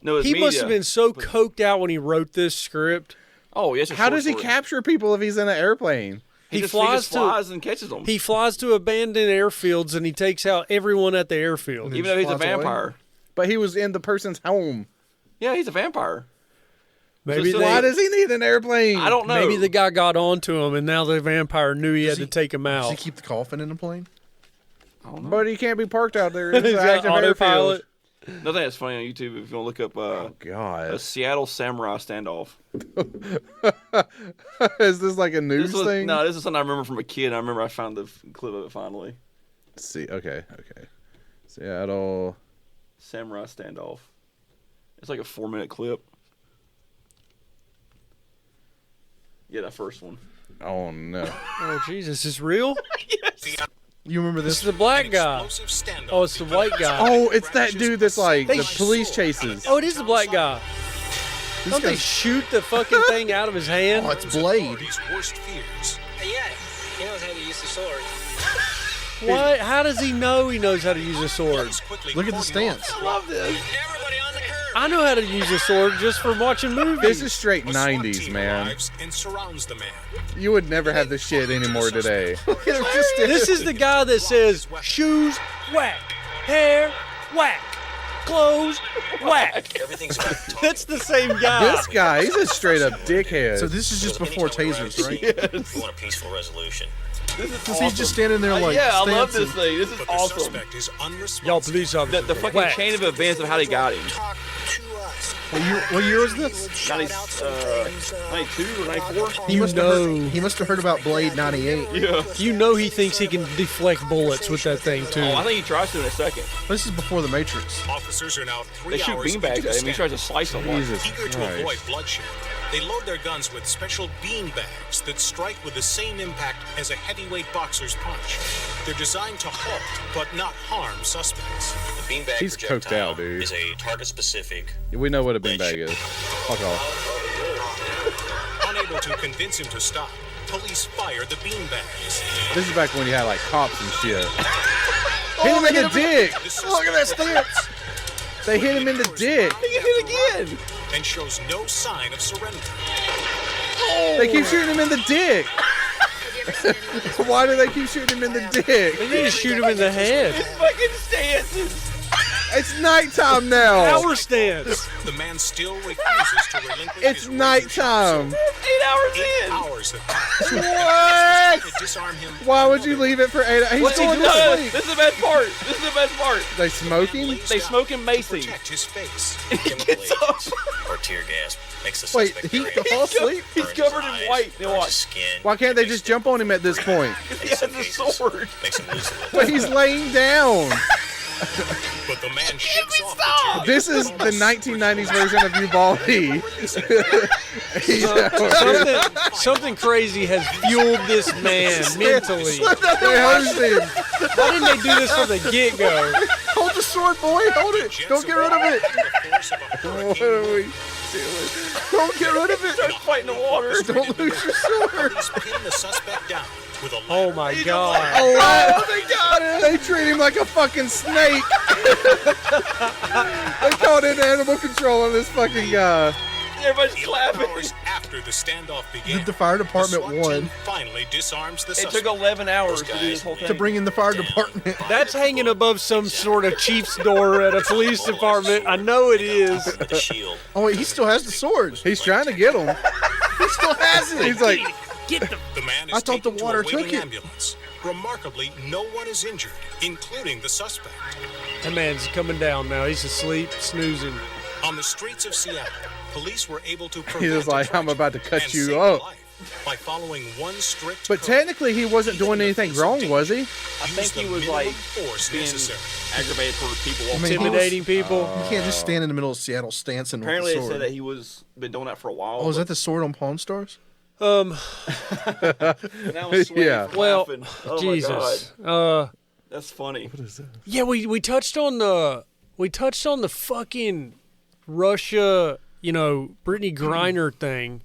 No, it's he must media. have been so coked out when he wrote this script. Oh, yes. How does he capture people if he's in an airplane? He He just flies flies and catches them. He flies to abandoned airfields and he takes out everyone at the airfield. Even though he's a flies away? vampire. But he was in the person's home. Yeah, he's a vampire. Maybe So they, Why does he need an airplane? I don't know. maybe the guy got onto him and now the vampire knew he had to take him Does out. he keep the coffin in the plane? But he can't be parked out there. It's He's an got active autopilot. airfield. Another thing that's funny on YouTube, if you want to look up Oh a God! Seattle Samurai Standoff. Is this like a news This was, thing? no, this is something I remember from a kid. I remember I found the clip of it finally. Let's see. Okay. Seattle. Samurai Standoff. It's like a 4-minute clip. Yeah, that first one. Oh no! Oh, Jesus, is this real? You remember This this? is the black guy. Oh, it's the white guy. Oh, it's that dude that's like They the police chases. Oh, it is the black guy. Don't they guy's- shoot the fucking thing out of his hand? Oh, it's Blade. His worst fears. Yeah, he knows how to use the sword. What? How does he know he knows how to use a sword? Look at the stance. Everybody on the curb. I know how to use a sword just from watching movies. This is straight '90s, man. And surrounds the man. You would never have this shit anymore today. This is the guy that says shoes whack, hair whack, clothes whack. Everything's about That's the same guy. This guy, he's a straight up dickhead. So this is just before tasers, right? You want a peaceful resolution. This is Is awesome. he just standing there like? yeah, I love stancing? this thing. This is But the awesome. suspect is unresponsive. Y'all police officers. The fucking whack. chain of events of how they got him. Talk to us. What year was this? 92 or 94? He You must know. He must have heard about Blade '98. Yeah. You know he thinks he can deflect bullets with that thing too. Oh, I think he tries to in a second. This is before the Matrix. Officers are now 3 They shoot hours beanbags into at the him. He tries to standoff. slice them. Jesus Eager to avoid Christ. bloodshed, they load their guns with special bean bags that strike with the same impact as a heavyweight boxer's punch. They're designed to halt, but not harm suspects. The beanbag He's coked projectile out, dude. is a target-specific. We know what a beanbag is. Fuck off. Unable to convince him to stop, police fire the beanbags. This is back when you had like cops and shit. Hit him in the dick. Look at that stance. They hit him in the dick. He hit again. And shows no sign of surrender. They keep shooting him in the dick. Why do they keep shooting him in the dick? They need to shoot him in the head. His fucking stances. It's nighttime now. Power stance. The man still refuses to relinquish It's his nighttime. 8 hours 8 in. hours have passed. What? To disarm him. Why would you leave it for 8 hours? He's What's he going doing? to sleep. This is the best part. This is the best part. They smoking? They smoking Macy. Protect his face. Chemical agents or tear gas makes the Wait, suspect he very fall asleep? He's burns covered his in eyes, white. Now burns watch. his skin. Why can't they just jump on him at this point? He has a sword. Makes him lose a little. But he's laying down. But the man shakes off the tear This is the 1990s version of Uvalde. Something crazy has fueled this man mentally. They hosed him. Why didn't they do this from the get-go? Hold the sword, boy. Hold it. Don't get rid of it. What are we doing? Don't get rid of it. Start fighting the water. Don't lose your sword. Police pin the suspect down with a Oh my God. Oh, they got him. They treat him like a fucking snake. They called in animal control on this fucking guy. Everybody's 11 clapping. hours after the standoff began. The fire department SWAT team won finally disarms the It suspect. took 11 hours to do this whole thing. to bring in the fire department. That's hanging above some sort of chief's door at a police department. I know it is. With the shield. Oh wait, he still has the sword. He's trying to get him. He still has it. He's like, The man is I thought the taken water to a took waiting it. ambulance. Remarkably, no one is injured, including the suspect. That man's coming down now. He's asleep, snoozing. On the streets of Seattle, police were able to prevent He's just like, a I'm about to cut and you save a up. life by following one strict but code. technically he wasn't doing anything wrong, was he? I think he was like being aggravated for people. I mean, Intimidating people. You can't just stand in the middle of Seattle stancing Apparently, with they the said sword. that he was been doing that for a while. Oh, is that the sword on Pawn Stars? And I was sweating Yeah. from Well, laughing. Oh Jesus. my God. That's funny. Yeah, we touched on the fucking Russia, Brittany Griner thing,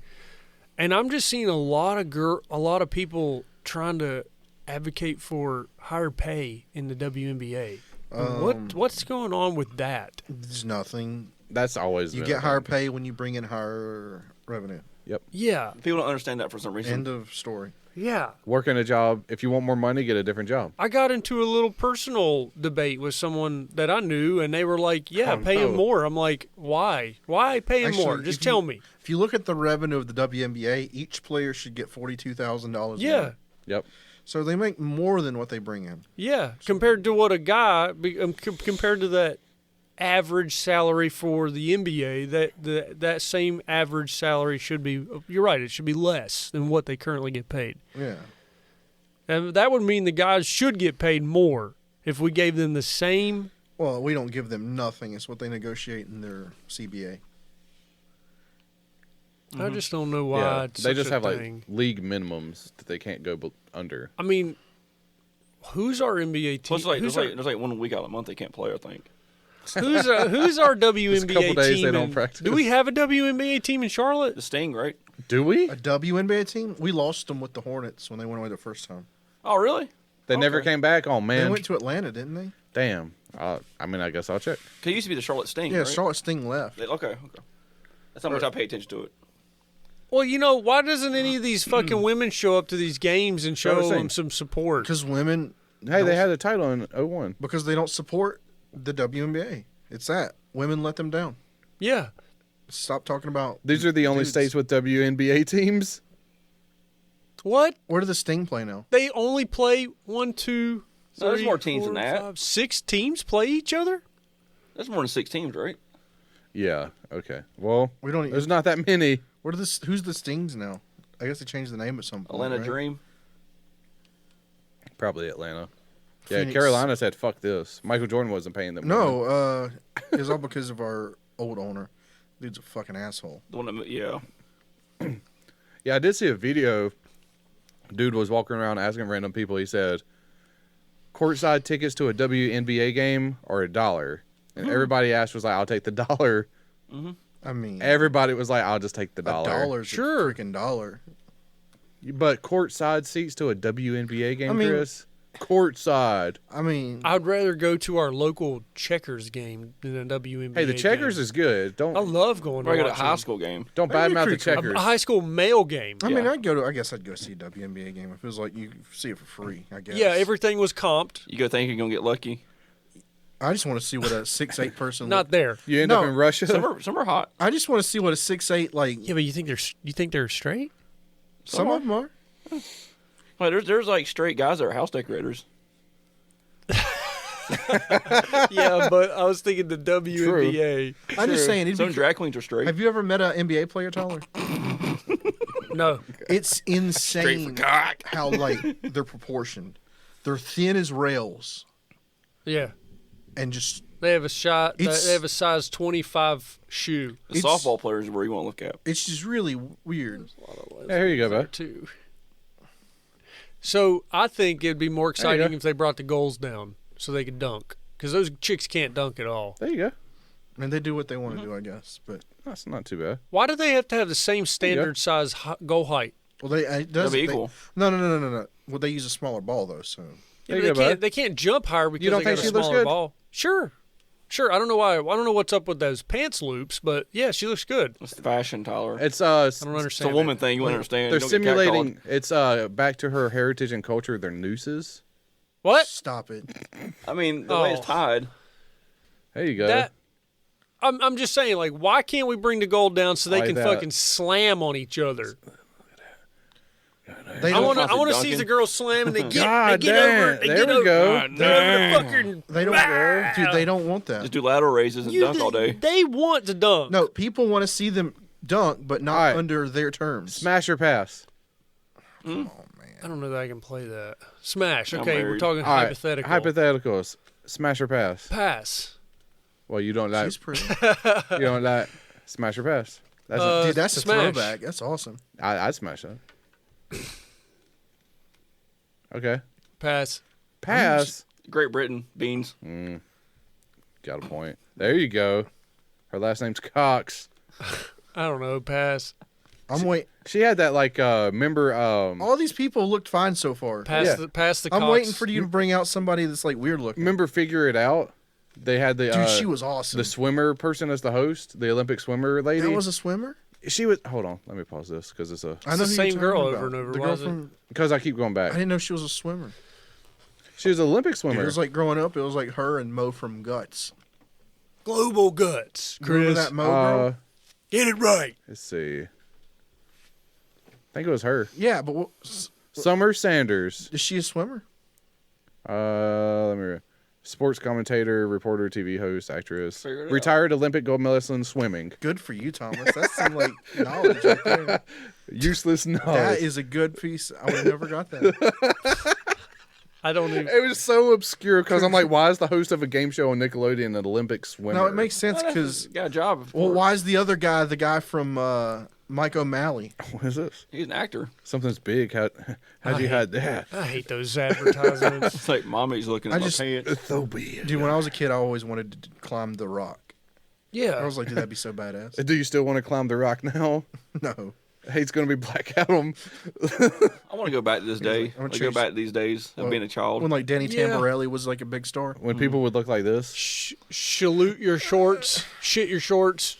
and I'm just seeing a lot of people trying to advocate for higher pay in the WNBA. What's going on with that? There's nothing. That's always You been get a higher thing. pay when you bring in higher revenue. Yeah, People don't understand that for some reason. End of story. yeah. Working a job. If you want more money, get a different job. I got into a little personal debate with someone that I knew, and they were like, "Yeah, Oh, pay him no. more." I'm like, "Why? Why pay him Actually, more? Just if you- tell me." If you look at the revenue of the WNBA, each player should get $42,000. Yeah, Yep. So they make more than what they bring in. yeah. Compared to what a guy, compared to that average salary for the NBA, that same average salary should be. You're right. It should be less than what they currently get paid, Yeah. and that would mean the guys should get paid more if we gave them the same. Well, we don't give them nothing. It's what they negotiate in their CBA. I just don't know why. Yeah. It's They such just a have thing. like league minimums that they can't go under. I mean, who's our NBA team? Plus, who's, our, there's like 1 week out of the month they can't play, I think. who's our WNBA couple days team? they don't practice. Do we have a WNBA team in Charlotte? The Sting, right? Do we? A WNBA team? We lost them with the Hornets when they went away the first time. Oh, really? They never Okay. came back. Oh They man. went to Atlanta, didn't they? Damn. I mean, I guess I'll check. 'Cause it used to be the Charlotte Sting, Yeah, right? Charlotte Sting left. Okay. That's how much I pay attention to it. Well, why doesn't any of these fucking women show up to these games and What I was show saying. them some support? Because women, Hey, they had a title in 01. because they don't support the WNBA. It's that. Women let them down. Yeah. Stop talking about. These are the only dudes. states with WNBA teams. What? Where do the Sting play now? They only play 1, 2, No, there's 3, more teams 4, than that. 5, 6 teams play each other? That's more than 6 teams, right? Yeah. Okay. Well, We don't. there's not that many. Where do this? Who's the Stings now? I guess they changed the name at some point. Atlanta right? Dream. Probably Atlanta. Yeah, Phoenix. Carolina said, "Fuck this." Michael Jordan wasn't paying them. money. No, it's all because of our old owner. Dude's a fucking asshole. The one that, yeah. Yeah, I did see a video Dude was walking around asking random people. He said, "Courtside tickets to a WNBA game or $1?" And everybody asked was like, "I'll take the $1." I mean, Everybody was like, "I'll just take the $1." $1's Sure. a freaking dollar. But courtside seats to a WNBA game, I mean- Chris? Courtside. I mean, I'd rather go to our local Checkers game than a WNBA. Hey, the Checkers game. is good. I love going to Probably go to a watch high them. school game. Don't badmouth the Checkers. A high school male game. I mean, Yeah. I guess I'd go see a WNBA game if it was like you see it for free. I guess. Yeah, everything was comped. You go think you're gonna get lucky. I just want to see what a 6'8" person. Not there. You end No. up in Russia. Some are hot. I just want to see what a 6'8" like. Yeah, but you think they're straight? Some of them are. Well, there's like straight guys that are house decorators. Yeah, but I was thinking the WNBA. I'm just saying. It'd Some be, drag queens are straight. have you ever met an NBA player, Tyler? No. It's insane cock. how like they're proportioned. They're thin as rails Yeah. and just They have a shot. It's- They have a size 25 shoe. The softball players is where you want to look at. it's just really weird. Yeah, here you go, bud. Too. So I think it'd be more exciting go. if they brought the goals down so they could dunk, because those chicks can't dunk at all. There you go. I mean, they do what they want to do, I guess. But That's not too bad. Why do they have to have the same standard size goal height? well, it does They'll be they- equal. No. Well, they use a smaller ball though, so Yeah, There but you go, bud. they can't jump higher because don't they got think a she looks smaller good? ball. Sure. I don't know why. I don't know what's up with those pants loops, but yeah, she looks good. It's the fashion, Tyler. It's I don't It's understand. a woman that. thing. You wouldn't understand. they're You don't get simulating. catcalled. It's back to her heritage and culture. They're nooses. What? stop it. I mean, the way it's Oh. tied. There you go. That I'm just saying, like, why can't we bring the goal down so they Like can that. fucking slam on each other? They I don't. want to see dunking. the girls slam and they get God they get damn. over. They There get we over. go. They're over the fucking. They don't. Dude, they don't want that. Just do lateral raises and dunk all day. They want to dunk. No, people want to see them dunk, but not All right. under their terms. Smash or pass. I don't know that I can play that. Smash. I'm Okay, we're married. talking All right. hypothetical. Hypotheticals. Smash or pass. Pass. Well, you don't like. She's pretty. You don't like. Smash or pass. That's Dude, that's a smash. throwback. That's awesome. I'd smash that. Okay. Pass. Pass. Great Britain beans. Got a point. There you go. Her last name's Cox. I don't know. Pass. I'm wait. She had that like remember All these people looked fine so far. Pass Yeah. the. Pass the. I'm Cox. waiting for you to bring out somebody that's like weird looking. remember Figure It Out? They had the Dude, she was awesome. the swimmer person as the host, the Olympic swimmer lady. that was a swimmer. She was. Hold on, let me pause this because it's a I know the who you're same talking girl about. over and over, The girl was it? from. because I keep going I back. didn't know she was a swimmer. She was an Olympic Dude, swimmer. it was like growing up. It was like her and Mo from Guts. Global guts. Remember Chris. that Mo girl? Get it right. Let's see. I think it was her. Yeah, but Summer Sanders. is she a swimmer? Let me. Sports commentator, reporter, TV host, actress, Figure it out. retired Olympic gold medalist in swimming. Good for you, Thomas. That's some like knowledge right there. Useless knowledge. That is a good piece. I would have never got that. I don't even. It was so obscure because I'm like, why is the host of a game show on Nickelodeon an Olympic swimmer? No, it makes sense because. Got a job. Well, why is the other guy the guy from Mike O'Malley? What is this? He's an actor. Something's big. How'd you hide that? I hate those advertisements. It's like mommy's looking at I my just- pants. So big. Dude, when I was a kid, I always wanted to climb the rock. Yeah. I was like, dude, that'd be so badass. Do you still want to climb the rock now? No. Hey, it's gonna be Black Adam. I want to go back to this day. I'm gonna Like, go change- back to these days of being a child. When like Danny Yeah. Tamborelli was like a big star. When people would look like this. Salute your shorts. Shit your shorts.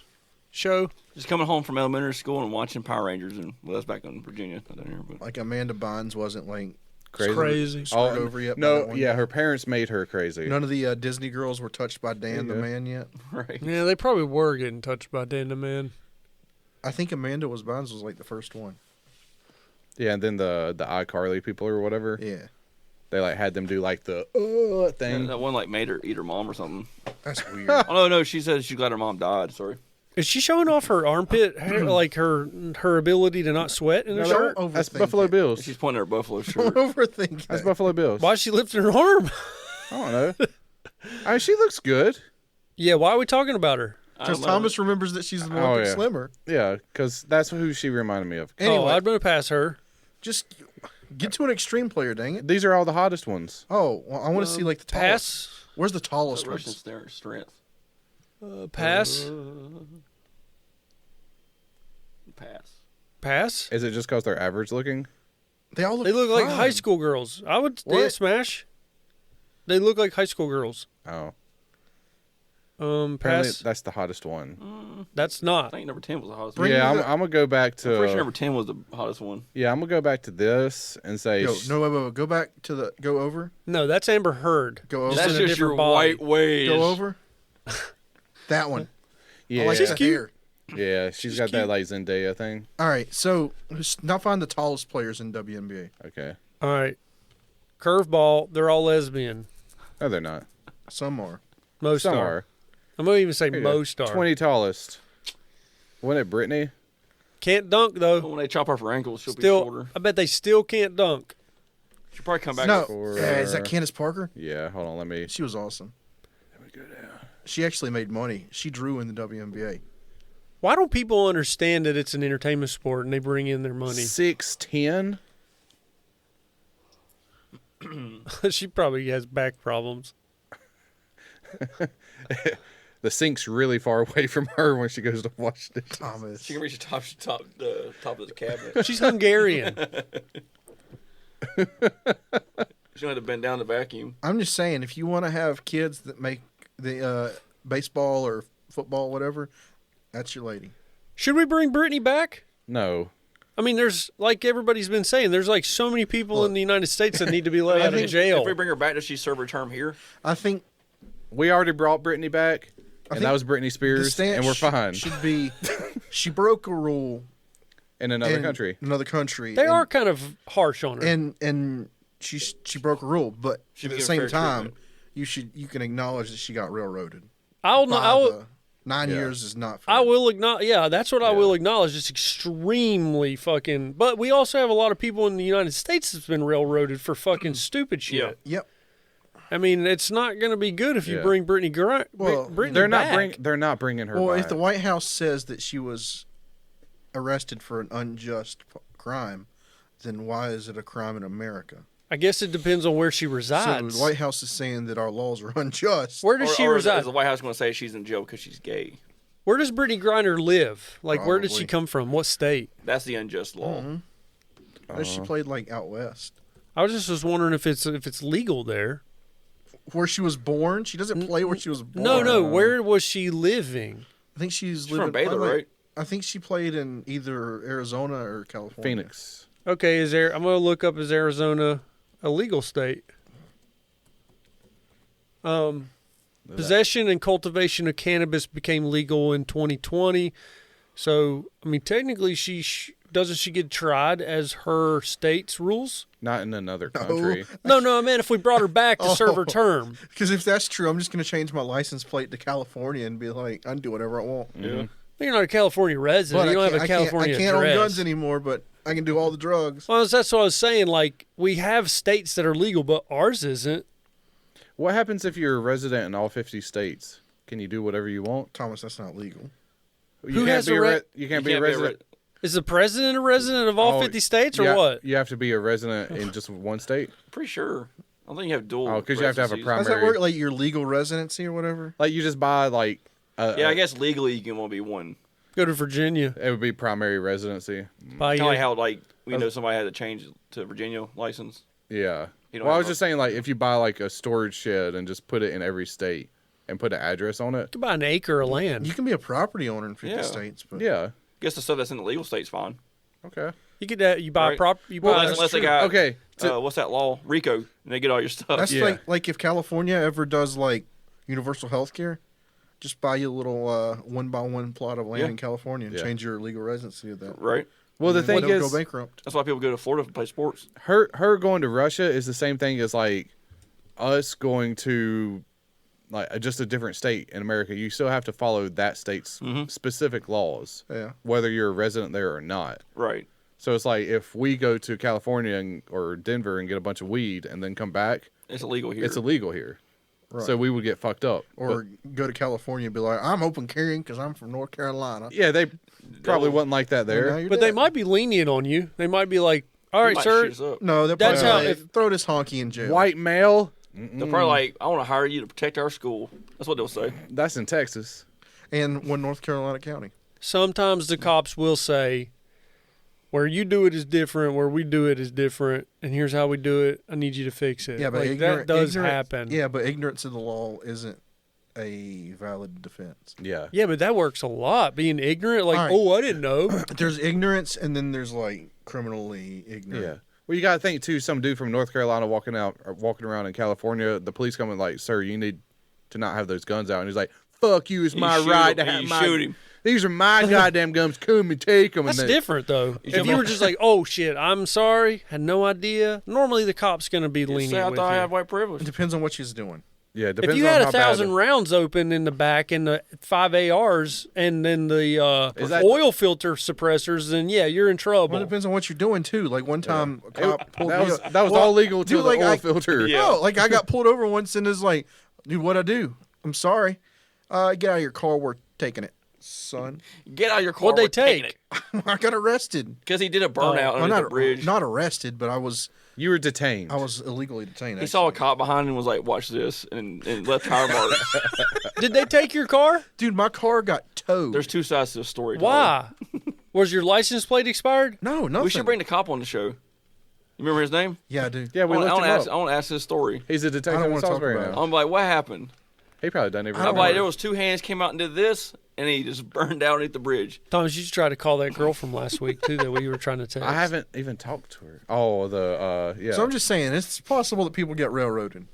Show. Just coming home from elementary school and watching Power Rangers, and well, that's back in Virginia, not down here. But Like Amanda Bynes wasn't like Crazy. screwed over yet. by No, that one yeah, guy. her parents made her crazy. None of the Disney girls were touched by Dan the Yeah. man yet. right, Yeah, they probably were getting touched by Dan the Man. I think Amanda Bynes was like the first one. Yeah, and then the iCarly people or whatever, Yeah, they like had them do like the thing. that one like made her eat her mom or something. that's weird. Oh no, she said she's glad her mom died. Sorry. Is she showing off her armpit, hair, like her ability to not sweat in her No, shirt? don't That's overthink Buffalo it. Bills. She's pointing at her buffalo Don't shirt. overthink That's it. Buffalo Bills. Why is she lifting her arm? I don't know. I mean, she looks good. Yeah, why are we talking about her? I don't Because know. Thomas remembers that she's an Oh, Olympic yeah. swimmer. Yeah, because that's who she reminded me of. Anyway, Oh, I'd better pass her. just Get to an extreme player, dang it. These are all the hottest ones. Oh, well, I want to see like the tallest. Pass. Where's the tallest Russian ones? strength. Pass. Pass. Pass. Is it just because they're average looking? They all look. They look like fine. high school girls. I would What? smash. They look like high school girls. Oh. Apparently Pass. that's the hottest one. That's I not. think number 10 was the hottest Bring one. Yeah, me I'm gonna go back I'm pretty sure to. number 10 was the hottest one. Yeah, I'm gonna go back to this and say. Yo, no, wait. Go back to the. Go over. No, that's Amber Heard. Go over. Just That's in a just your different body. white ways. Go over. That one. Yeah, I like the hair. yeah, she's got that like Zendaya thing. All right, so let's now find the tallest players in WNBA. Okay. All right. Curveball. They're all lesbian. No, they're not. Some are. Most Some are. are. I'm gonna even say Here you go. most are. 20 tallest. Wasn't it Brittany? Can't dunk though. When they chop off her ankles, she'll be Still, shorter. I bet they still can't dunk. She'll probably come back. No, for- is that Candace Parker? Yeah, hold on, let me She was awesome. go down. She actually made money. She drew in the WNBA. Why don't people understand that it's an entertainment sport and they bring in their money? 6'10". She probably has back problems. The sink's really far away from her when she goes to wash dishes. Thomas. She can reach the top of the cabinet. She's Hungarian. She don't have to bend down to vacuum. I'm just saying, if you want to have kids that make the baseball or football, whatever, that's your lady. Should we bring Brittany back? No. I mean, there's like everybody's been saying, there's like so many people in the United States that need to be let out of jail. If we bring her back, does she serve her term here? I think We already brought Brittany back, and think that was Britney the Spears, stance and we're fine. should be she broke a rule In another in country. Another country. They and, are kind of harsh on her. and she broke a rule, but Should at be the given same fair time, treatment. you can acknowledge that she got railroaded. I'll By I will, the 9 years is not fair. I will acknowledge. Yeah, that's what I will acknowledge. It's extremely fucking. But we also have a lot of people in the United States that's been railroaded for fucking stupid shit. Yep. I mean, it's not going to be good if you Yeah. bring Brittany Well, Brittany They're not back. they're not bringing her Well, back. if the White House says that she was arrested for an unjust crime, then why is it a crime in America? I guess it depends on where she So resides. the White House is saying that our laws are unjust. Where does she or reside? is the White House going to say she's in jail because she's gay? Where does Brittany Griner live? Like, where did she Probably. come from? What state? That's the unjust law. She played like out west, I was just wondering if it's legal there. where she was born. She doesn't play where she was born. No. Where was she living? I think she's She's living from Baylor, like- right? I think she played in either Arizona or California. Phoenix. Okay, I'm gonna look up, is Arizona a legal state? Possession and cultivation of cannabis became legal in 2020. So, I mean, technically, doesn't she get tried as her state's rules? Not in another country. No, I mean, if we brought her back to serve her Oh. term. Because if that's true, I'm just going to change my license plate to California and be like, I can do whatever I want. Yeah. You're not a California resident. But You don't have a I California can't address. own guns anymore, but I can do all the drugs. Well, that's what I was saying. Like, we have states that are legal, but ours isn't. What happens if you're a resident in all 50 states? Can you do whatever you want? Thomas, that's not legal. You Who can't has be a re- you can't be a resident. Is the president a resident of all Oh, 50 states or yeah, what? You have to be a resident in just one state. Pretty sure. I don't think you have dual. Oh, because you have to have a residencies. How does that primary. work? Like your legal residency or whatever? Like you just buy like. Yeah, I guess legally you can only be one. Go to Virginia. It would be primary residency. Buy Kind of you. like how we know somebody had to change to Virginia license. Yeah. You don't Well, I have was just saying, like, if you buy like a storage shed and just put it in every state and put an address on it. You can buy an acre of land. You can be a property owner in 50 Yeah. states, but Yeah. Guess the stuff that's in the legal state's fine. Okay. You could you buy Right. you Well, buy unless they got Okay. what's that law? RICO, and they get all your stuff. that's Yeah. like if California ever does like universal health care, just buy you a little 1-by-1 plot of land Yeah. in California and Yeah. change your legal residency to that. Right. Well, the And then thing don't is, go bankrupt. That's why people go to Florida to play sports. her going to Russia is the same thing as like us going to like just a different state in America. You still have to follow that state's specific laws, Yeah. whether you're a resident there or not. Right. So it's like if we go to California or Denver and get a bunch of weed and then come back, It's illegal here. it's illegal here. Right. So we would get fucked up. Or go to California and be like, I'm open carrying because I'm from North Carolina. But, yeah, they probably No. wasn't like that And now there. you're But they dead. might be lenient on you. They might be like, All He right, might sir. shoot us up. No, they'll That's probably how- throw this honky in jail. White male. They're probably like, I want to hire you to protect our school. That's what they'll say. That's in Texas. And one North Carolina county. Sometimes the cops will say, where you do it is different, where we do it is different, and here's how we do it. I need you to fix it. Yeah, but like, that does happen. Yeah, but ignorance of the law isn't a valid defense. Yeah. Yeah, but that works a lot. Being ignorant, like, All right. oh, I didn't know. There's ignorance, and then there's like criminally ignorant. Yeah. Well, you got to think too. Some dude from North Carolina walking around in California. The police come and like, sir, you need to not have those guns out. And he's like, fuck you, it's my shoot right him, to have you my. shoot him. These are my goddamn guns. Come and take them. That's and they, different, though. If jump you on- were just like, oh, shit, I'm sorry, had no idea, normally the cop's going to be Just lenient say I with thought I you. had white privilege. It depends on what she's doing. Yeah. It If depends you on had how 1,000 bad. rounds open in the back and the 5 ARs and then the Is that- oil filter suppressors, then yeah, you're in trouble. Well, it depends on what you're doing too. Like one time, a cop pulled That me was up. that was Well, all legal till dude, the like, oil I- filter. Yeah. No, like I got pulled over once and is like, dude, what'd I do? I'm sorry. Get out of your car. We're taking it, son. Get out of your car. What'd they we're taking take? it. I got arrested. Because he did a burnout Well, under the bridge. not arrested, but I was You were detained. illegally detained. He saw a actually. cop behind him and was like, watch this, and left tire marks. Did they take your car? Dude, my car got towed. There's two sides to the story. dog. Why? Was your license plate expired? no, nothing. We should bring the cop on the show. You remember his name? Yeah, I do. yeah, we I looked want him to up. ask his story. He's a I detective don't in wanna talk Salisbury about it. now. I'm like, what happened? He probably done everything. I'm like, there was two hands came out and did this, and he just burned down underneath the bridge. Thomas, you should try to call that girl from last week, too, that we were trying to text. I haven't even talked to her. Oh, yeah. So I'm just saying, it's possible that people get railroaded.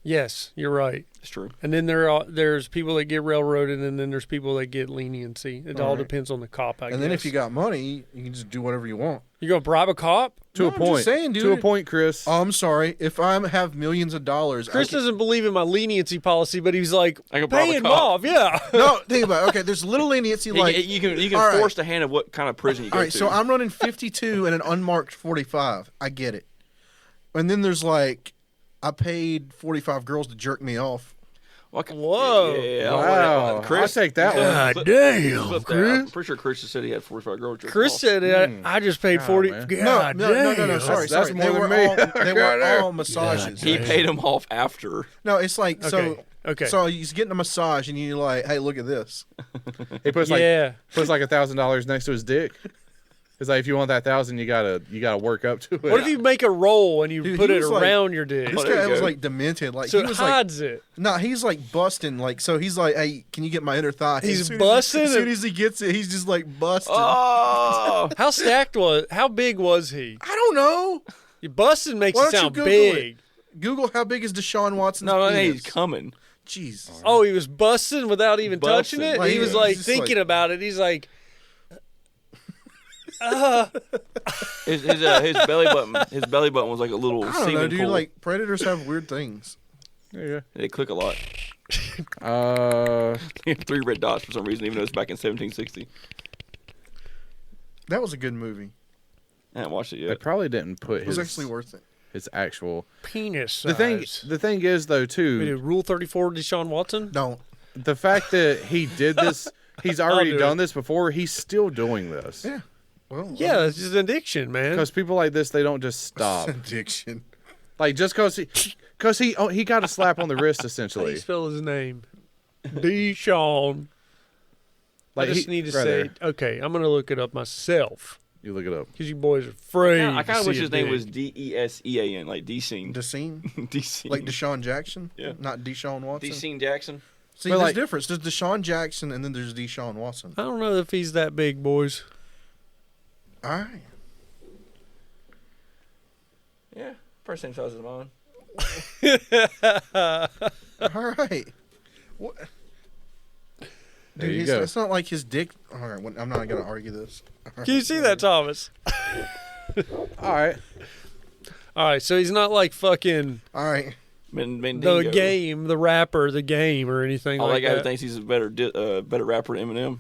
Yes, you're right. It's true. And then there's people that get railroaded, and then there's people that get leniency. It all depends on the cop, I guess. And then if you got money, you can just do whatever you want. You're going to bribe a cop? to No, a I'm point. just saying, dude. To a point, Chris. Oh, I'm sorry. If I have millions of dollars, Chris doesn't believe in my leniency policy, but he's like, I can bribe pay a him cop. off, yeah. No, think about it. Okay, there's little leniency like you can all right. force the hand of what kind of prison you go all right, to. so I'm running 52 and an unmarked 45. I get it. And then there's like I paid 45 girls to jerk me off. Whoa. Yeah, Wow. Chris, I'll take that one. God damn, flip that. Chris. I'm pretty sure Chris just said he had 45 girls. jerking Chris off. said it. I just paid 40. man. God No, damn. sorry, That's sorry. more They than were me. all they were all massages. He paid him off after. No, it's like Okay. So he's getting a massage and you're like, hey, look at this. He puts Yeah. puts like $1,000 next to his dick. It's like if you want that 1,000, you gotta work up to it. What if you make a roll and you Dude, put he it was like- around your dick? This there guy you was go. like demented. Like So he it was like, hides it. no, he's like busting. Like so, he's like, hey, can you get my inner thigh? He's As soon busting As soon it? as he gets it, he's just like busting. Oh, How big was he? I don't know. You busting makes Why it don't you sound Google big. Google how big is Deshaun Watson's no, penis? he's coming. Jeez. Oh, he was busting without even touching Busting. it? Like, He was he's like just thinking like- about it. He's like, His belly button was like a little I don't know, semen dude. pool. Like predators have weird things. Yeah. They click a lot. Yeah. 3 red dots for some reason, even though it's back in 1760. That was a good movie. I haven't watched it They yet. probably didn't put It was his actually worth it. his actual. penis The thing is though Wait, too, Rule 34 Deshaun Watson? Don't. the fact that he did this, he's already do done it. this before. He's still doing this. Yeah. Well, Yeah, it's just an addiction, man. Because people like this, they don't just stop. addiction. Like just because he got a slap on the wrist How do essentially. you spell his name? Deshaun. Like I just he- need to right say, there. okay, I'm going to look it up myself. You look it up. Because you boys are afraid. I kind to of wish see his a name dick. was Desean, like Descene. Descene? Descene. Like Deshaun Jackson? Yeah. Not Deshaun Watson? Descene Jackson. See, But there's like- difference. There's Deshaun Jackson and then there's Deshaun Watson. I don't know if he's that big, boys. All right. Yeah, probably same size as mine. All right. What? There Dude, you go. it's not like his dick. All right, I'm not going to argue this. Can you see that, Thomas? All right. All right, so he's not like fucking All right. Mandingo. the game, the rapper, the game, or anything All like that guy that. thinks he's a better rapper than Eminem.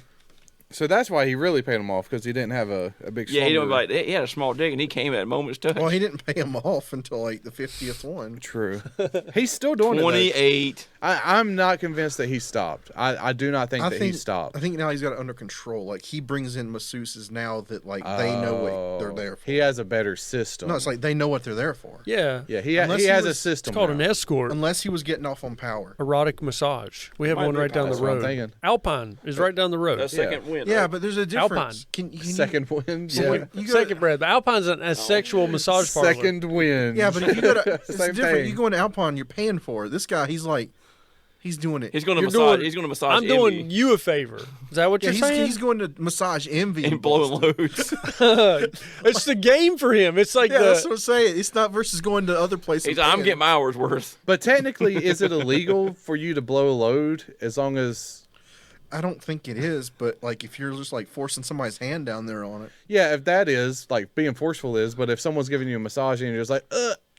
So that's why he really paid him off, because he didn't have a big. Yeah, he slumber. he had a small dick, and he came at a moment's touch. Well, he didn't pay him off until like the 50th one. True. He's still doing it. 28. I'm not convinced that he stopped. I do not think he stopped. I think now he's got it under control. Like he brings in masseuses now that like they know what they're there for. He has a better system. No, it's like they know what they're there for. Yeah. Yeah, he Unless has he a was- system. It's called now. an escort. Unless he was getting off on power. Erotic massage. We have Might one be right down the That's what I'm road. thinking. Alpine is right down the road. That's second win. Yeah, right? but there's a difference. Alpine. Can Second win. So Yeah. when you go Second bread. But Alpine's a sexual massage parlor. Second win. Yeah, but if you go to it's Same different. thing. You go into Alpine, you're paying for it. This guy, he's like, he's doing it. He's going to You're massage. doing- He's going to massage. I'm doing Envy you a favor. Is that what Yeah, you're saying? he's going to massage envy and blowing loads. It's the game for him. It's like Yeah, that's the what I'm saying. It's not versus going to other places. He's like, I'm getting my hours worth. But technically, is it illegal for you to blow a load as long as? I don't think it is, but like if you're just like forcing somebody's hand down there on it, Yeah, if that is like being forceful is, but if someone's giving you a massage and you're just like,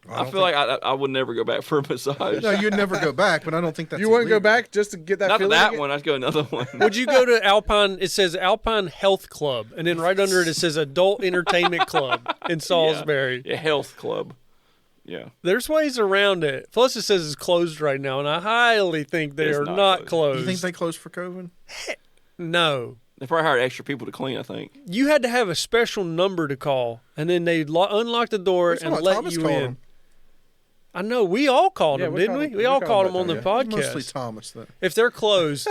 I feel like I would never go back for a massage. no, you'd never go back. But I don't think that's you wouldn't go illegal. back just to get that Not for feeling that again? one. I'd go another one. Would you go to Alpine? It says Alpine Health Club, and then right under it says Adult Entertainment Club in Salisbury. Yeah, health club. Yeah. There's ways around it. Plus, it says it's closed right now, and I highly think they It's are not not closed. closed. You think they closed for COVID? No. They probably hired extra people to clean, I think. You had to have a special number to call, and then they unlock the door That's and what let Thomas you called in. him. I know. We all called Yeah, them, we didn't called we? them- We all we called called them on the them, Mostly podcast. Thomas though. If they're closed,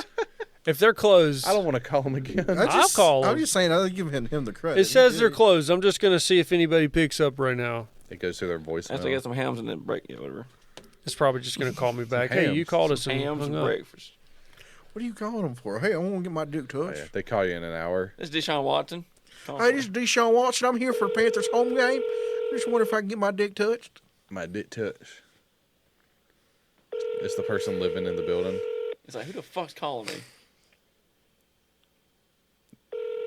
I don't want to call him again. I'll call I'm him. just saying. I'll give him the credit. it says they're closed. I'm just gonna see if anybody picks up right now. It goes through their voice. After I get some hams and then break, yeah, whatever. It's probably just gonna call me back. Hey, you hams. called us and Hams hung and up. breakfast. What are you calling him for? Hey, I want to get my dick touched. Yeah, they call you in an hour. This is Deshaun Watson. Hey, this is Deshaun Watson. I'm here for the Panthers home game. I just wonder if I can get my dick touched. My dick touch. It's the person living in the building. It's like, who the fuck's calling me?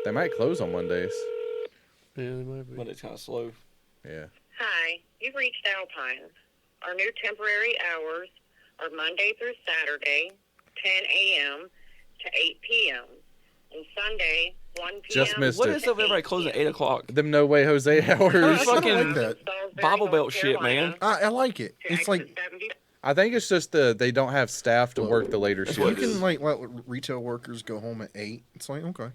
They might close on Mondays. Yeah, they might be. But it's kind of slow. Yeah. Hi, you've reached Alpine. Our new temporary hours are Monday through Saturday, 10 a.m. to 8 p.m. and Sunday, 1 p.m. Just missed What it. is up with everybody closing at 8 o'clock? Them no way Jose hours. That's I fucking don't like that. Bible Belt shit, man. I like it. It's like I think it's just they don't have staff to work the later what you shifts. it is. can like let retail workers go home at 8. It's like okay.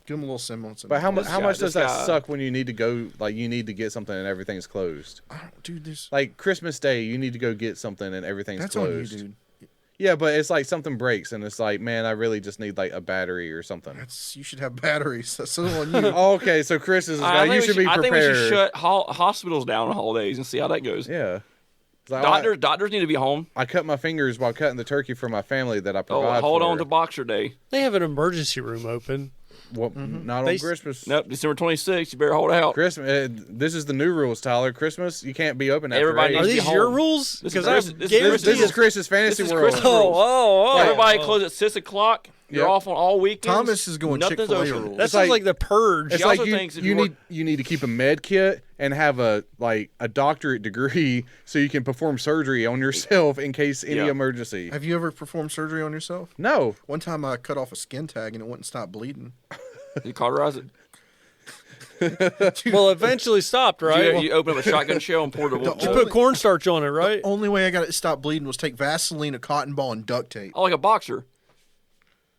Give them a little semblance. Of But how This guy- much this does that guy- suck when you need to go, like you need to get something and everything's closed? I don't do this. Like Christmas Day, you need to go get something and everything's That's on you, closed. dude. Yeah, but it's like something breaks and it's like, man, I really just need like a battery or something. You should have batteries. That's all on you. Oh, okay, so Chris is I you think should be I think we prepared. should shut hospitals down on holidays and see how that goes. Yeah. It's like, Doctors need to be home. I cut my fingers while cutting the turkey for my family that I Oh, provide. hold for. on to Boxer Day. They have an emergency room open. Well, not They- on Christmas. Nope, December 26th. You better hold out. Christmas. This is the new rules, Tyler. Christmas, you can't be open after Everybody 8. Are needs to be these your home. rules? This is Because Chris- I've this is guaranteed This is Chris's fantasy This is world. Chris's Oh, rules. oh, oh. Everybody oh. closes at 6 o'clock. You're Yep. off on all weekends. Thomas is going Nothing's Chick-fil-A open. rules. That It's sounds like- like the purge. It's He like also you, thinks if you you work- need to keep a med kit and have a doctorate degree so you can perform surgery on yourself in case any Yeah. emergency. Have you ever performed surgery on yourself? No. One time I cut off a skin tag and it wouldn't stop bleeding. You cauterize it. Well, eventually stopped, right? You open up a shotgun shell and pour the You put cornstarch on it, right? Only way I got it to stop bleeding was take Vaseline, a cotton ball, and duct tape. Oh, like a boxer.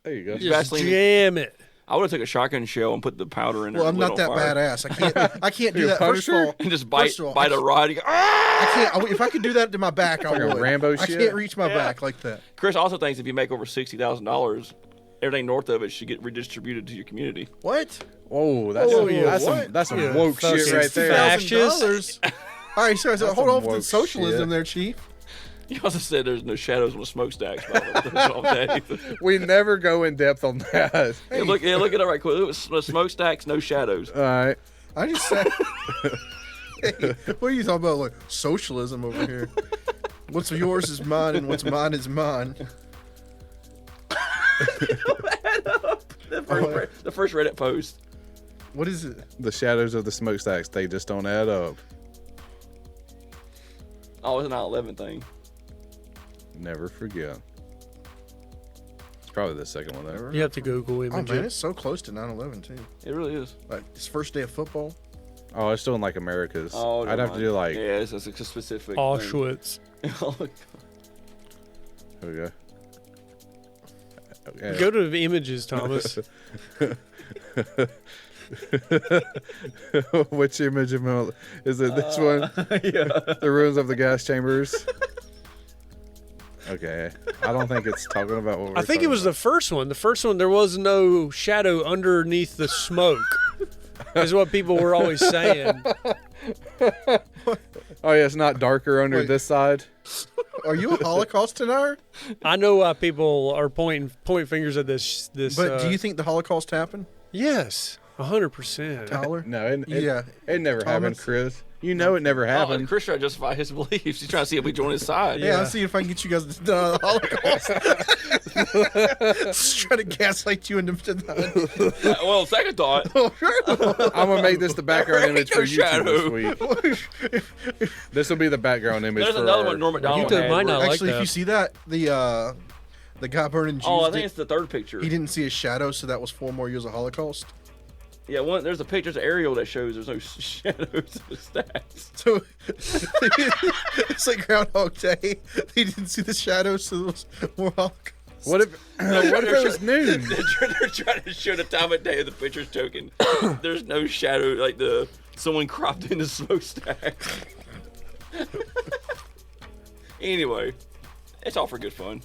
There you go. Just Vaseline. jam it. I would have took a shotgun shell and put the powder in there. Well, I'm and lit not that on fire. badass. I can't do You a that. First of Punisher? all, And just first of all, bite a rod. You go, "Ah!" I can't. If I could do that to my back, I like a would. Rambo I shit? can't reach my back like that. Chris also thinks if you make over $60,000, everything north of it should get redistributed to your community. What? Oh, that's Oh, some, yeah, that's what? some that's some Yeah, woke shit fucking right there. fascist. $60,000. All right, so That's hold some on for the woke socialism shit. there, Chief. He also said there's no shadows on the smokestacks. Hey, We never go in depth on that. look it up right quick. It was smokestacks, no shadows. All right. I just said. Hey, what are you talking about? Like socialism over here. What's yours is mine, and what's mine is mine. The first Reddit post. What is it? The shadows of the smokestacks, they just don't add up. Oh, it's an 9/11 thing. Never forget. Probably the second one though. You have to Google image. Oh man, it's so close to 9/11 too. It really is. Like it's first day of football. Oh, it's still in like Americas. Oh, I'd have to do like. Yeah, it's a specific. Auschwitz. Here we go. Okay. Go to the images, Thomas. Which image is it? This one? Yeah. The ruins of the gas chambers. Okay, I don't think it's talking about what we're I think it was the first one. The first one, there was no shadow underneath the smoke. Is what people were always saying. Oh yeah, it's not darker under this side. Are you a Holocaust denier? I know why people are pointing fingers at this. But do you think the Holocaust happened? Yes, 100%. Tyler? No, it never Thomas? happened, Chris. You know it never happened. Chris tried to justify his beliefs. He's trying to see if we join his side. Yeah, I'm seeing if I can get you guys to deny the Holocaust. Just trying to gaslight you into denying. Well, second thought. I'm gonna make this the background image for YouTube shadow. this week. This will be the background image. There's for another our- one Norm Macdonald YouTube had might where- not like Actually, if that. you see that, the guy burning Jews. Oh, I think it's the third picture. He didn't see a shadow, so that was 4 more years of Holocaust. Yeah, there's a picture, there's an aerial that shows there's no shadows in the stacks. So it's like Groundhog Day. He didn't see the shadows, so there was more Holocaust. What if it was noon? They're trying to show the time of day of the picture's token. There's no shadow, like someone cropped in the smokestack. Anyway, it's all for good fun.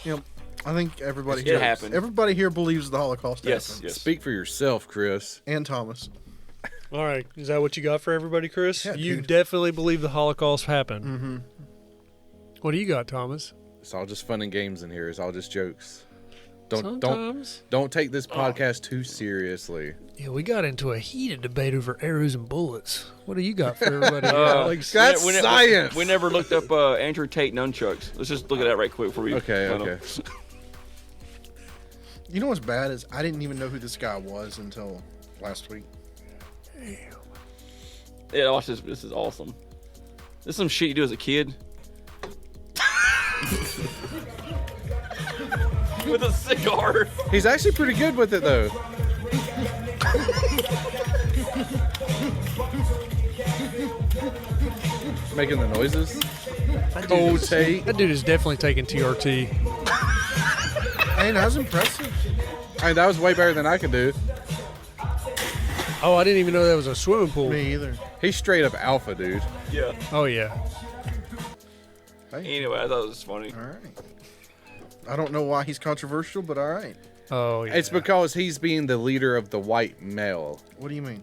Yep. I think everybody It here, happened. everybody here believes the Holocaust happened. Yes. Speak for yourself, Chris. And Thomas. All right, is that what you got for everybody, Chris? Yeah, You dude. definitely believe the Holocaust happened. Mm-hmm. What do you got, Thomas? It's all just fun and games in here. It's all just jokes. Sometimes. Don't take this podcast too seriously. Yeah, we got into a heated debate over arrows and bullets. What do you got for everybody? Alex? That's science. We never looked up Andrew Tate nunchucks. Let's just look at that right quick before we. Okay. You know what's bad is I didn't even know who this guy was until last week. Yeah, watch this. This is awesome. This is some shit you do as a kid. With a cigar. He's actually pretty good with it though. Making the noises. Cold Tate. That dude is definitely taking TRT. Hey, that was impressive. I mean, that was way better than I could do. Oh, I didn't even know that was a swimming pool. Me either. He's straight up alpha, dude. Yeah. Oh, yeah. Hey. Anyway, I thought it was funny. All right. I don't know why he's controversial, but all right. Oh, yeah. It's because he's being the leader of the white male. What do you mean?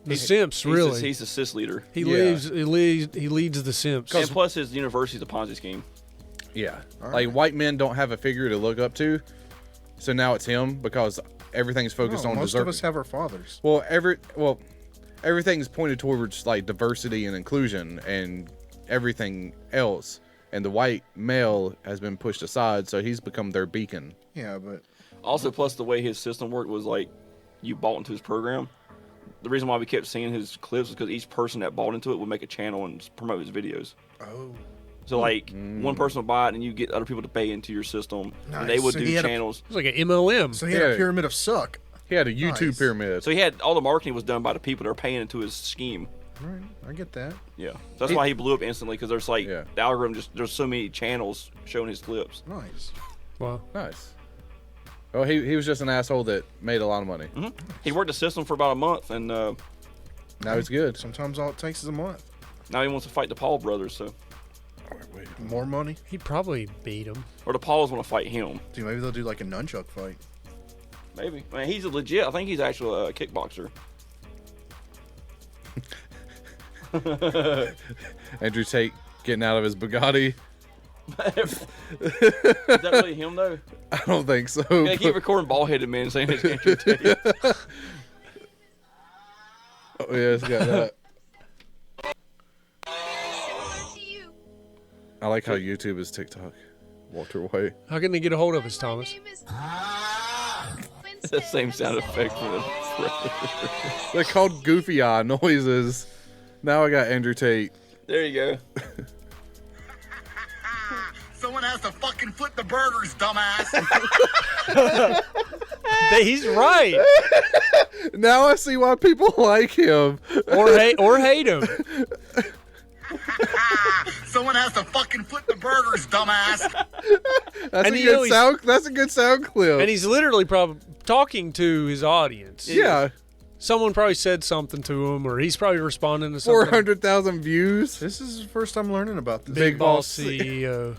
the Simps, really. He's the cis leader. He leads the Simps. And plus, his university's a Ponzi scheme. Yeah. All Like, right. white men don't have a figure to look up to. So now it's him because everything's focused on most deserving. of us have our fathers. Well, everything's pointed towards like diversity and inclusion and everything else. And the white male has been pushed aside, so he's become their beacon. Yeah, but Also, plus the way his system worked was like you bought into his program. The reason why we kept seeing his clips was because each person that bought into it would make a channel and promote his videos. oh, So like one person would buy it and you get other people to pay into your system, and they Nice. would So do he had a- channels. It's like an MLM. so he had Yeah. a pyramid of suck. He had a YouTube Nice. pyramid. So he had all the marketing was done by the people that are paying into his scheme. All right, I get that. Yeah, that's why he blew up instantly because there's like Yeah. the algorithm there's so many channels showing his clips. Nice. Wow. Nice. Well, he was just an asshole that made a lot of money. He worked the system for about a month, and Now he's good. Sometimes all it takes is a month. now he wants to fight the Paul brothers. So, More money. He'd probably beat him. or the Pauls want to fight him. Dude, maybe they'll do like a nunchuck fight. Maybe. I mean, he's a legit. I think he's actually a kickboxer. Andrew Tate getting out of his Bugatti. Is that really him though? I don't think so. Yeah, keep recording bald-headed man saying it's Andrew Tate. Oh, yeah, it's got that. I like how YouTube is TikTok. Walter White. How can they get a hold of us, Thomas? It's the same sound effect for the. They're called goofy eye noises. Now I got Andrew Tate. There you go. Someone has to fucking flip the burgers, dumbass. He's right. Now I see why people like him. Or hate him. Someone has to fucking flip the burgers, dumbass. That's a good sound clip. And he's literally probably talking to his audience. Yeah. Someone probably said something to him, or he's probably responding to something. 400,000 views. This is the first time learning about this. Big Boss CEO.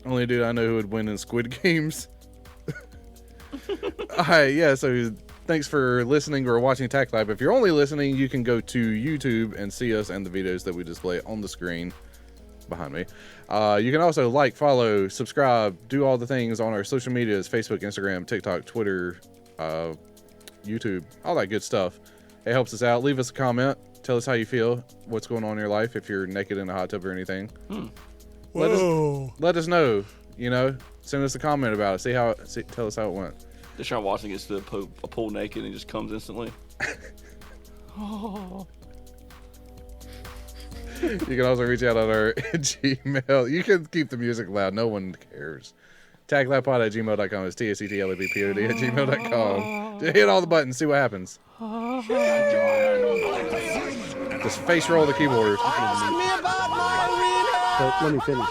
Only dude I know who would win in Squid Games. Alright, yeah, so thanks for listening or watching TACT Lab. If you're only listening, you can go to YouTube and see us and the videos that we display on the screen behind me. You can also like, follow, subscribe, do all the things on our social medias, Facebook, Instagram, TikTok, Twitter, YouTube, all that good stuff. It helps us out. Leave us a comment. Tell us how you feel, what's going on in your life, if you're naked in a hot tub or anything. Let us know, send us a comment about it. Tell us how it went. Deshaun Watson gets to a pool naked and just comes instantly. You can also reach out on our Gmail. You can keep the music loud. No one cares. tactlabpod@gmail.com is tactlabpod@gmail.com. Hit all the buttons. See what happens. Just face roll the keyboard. But let me finish.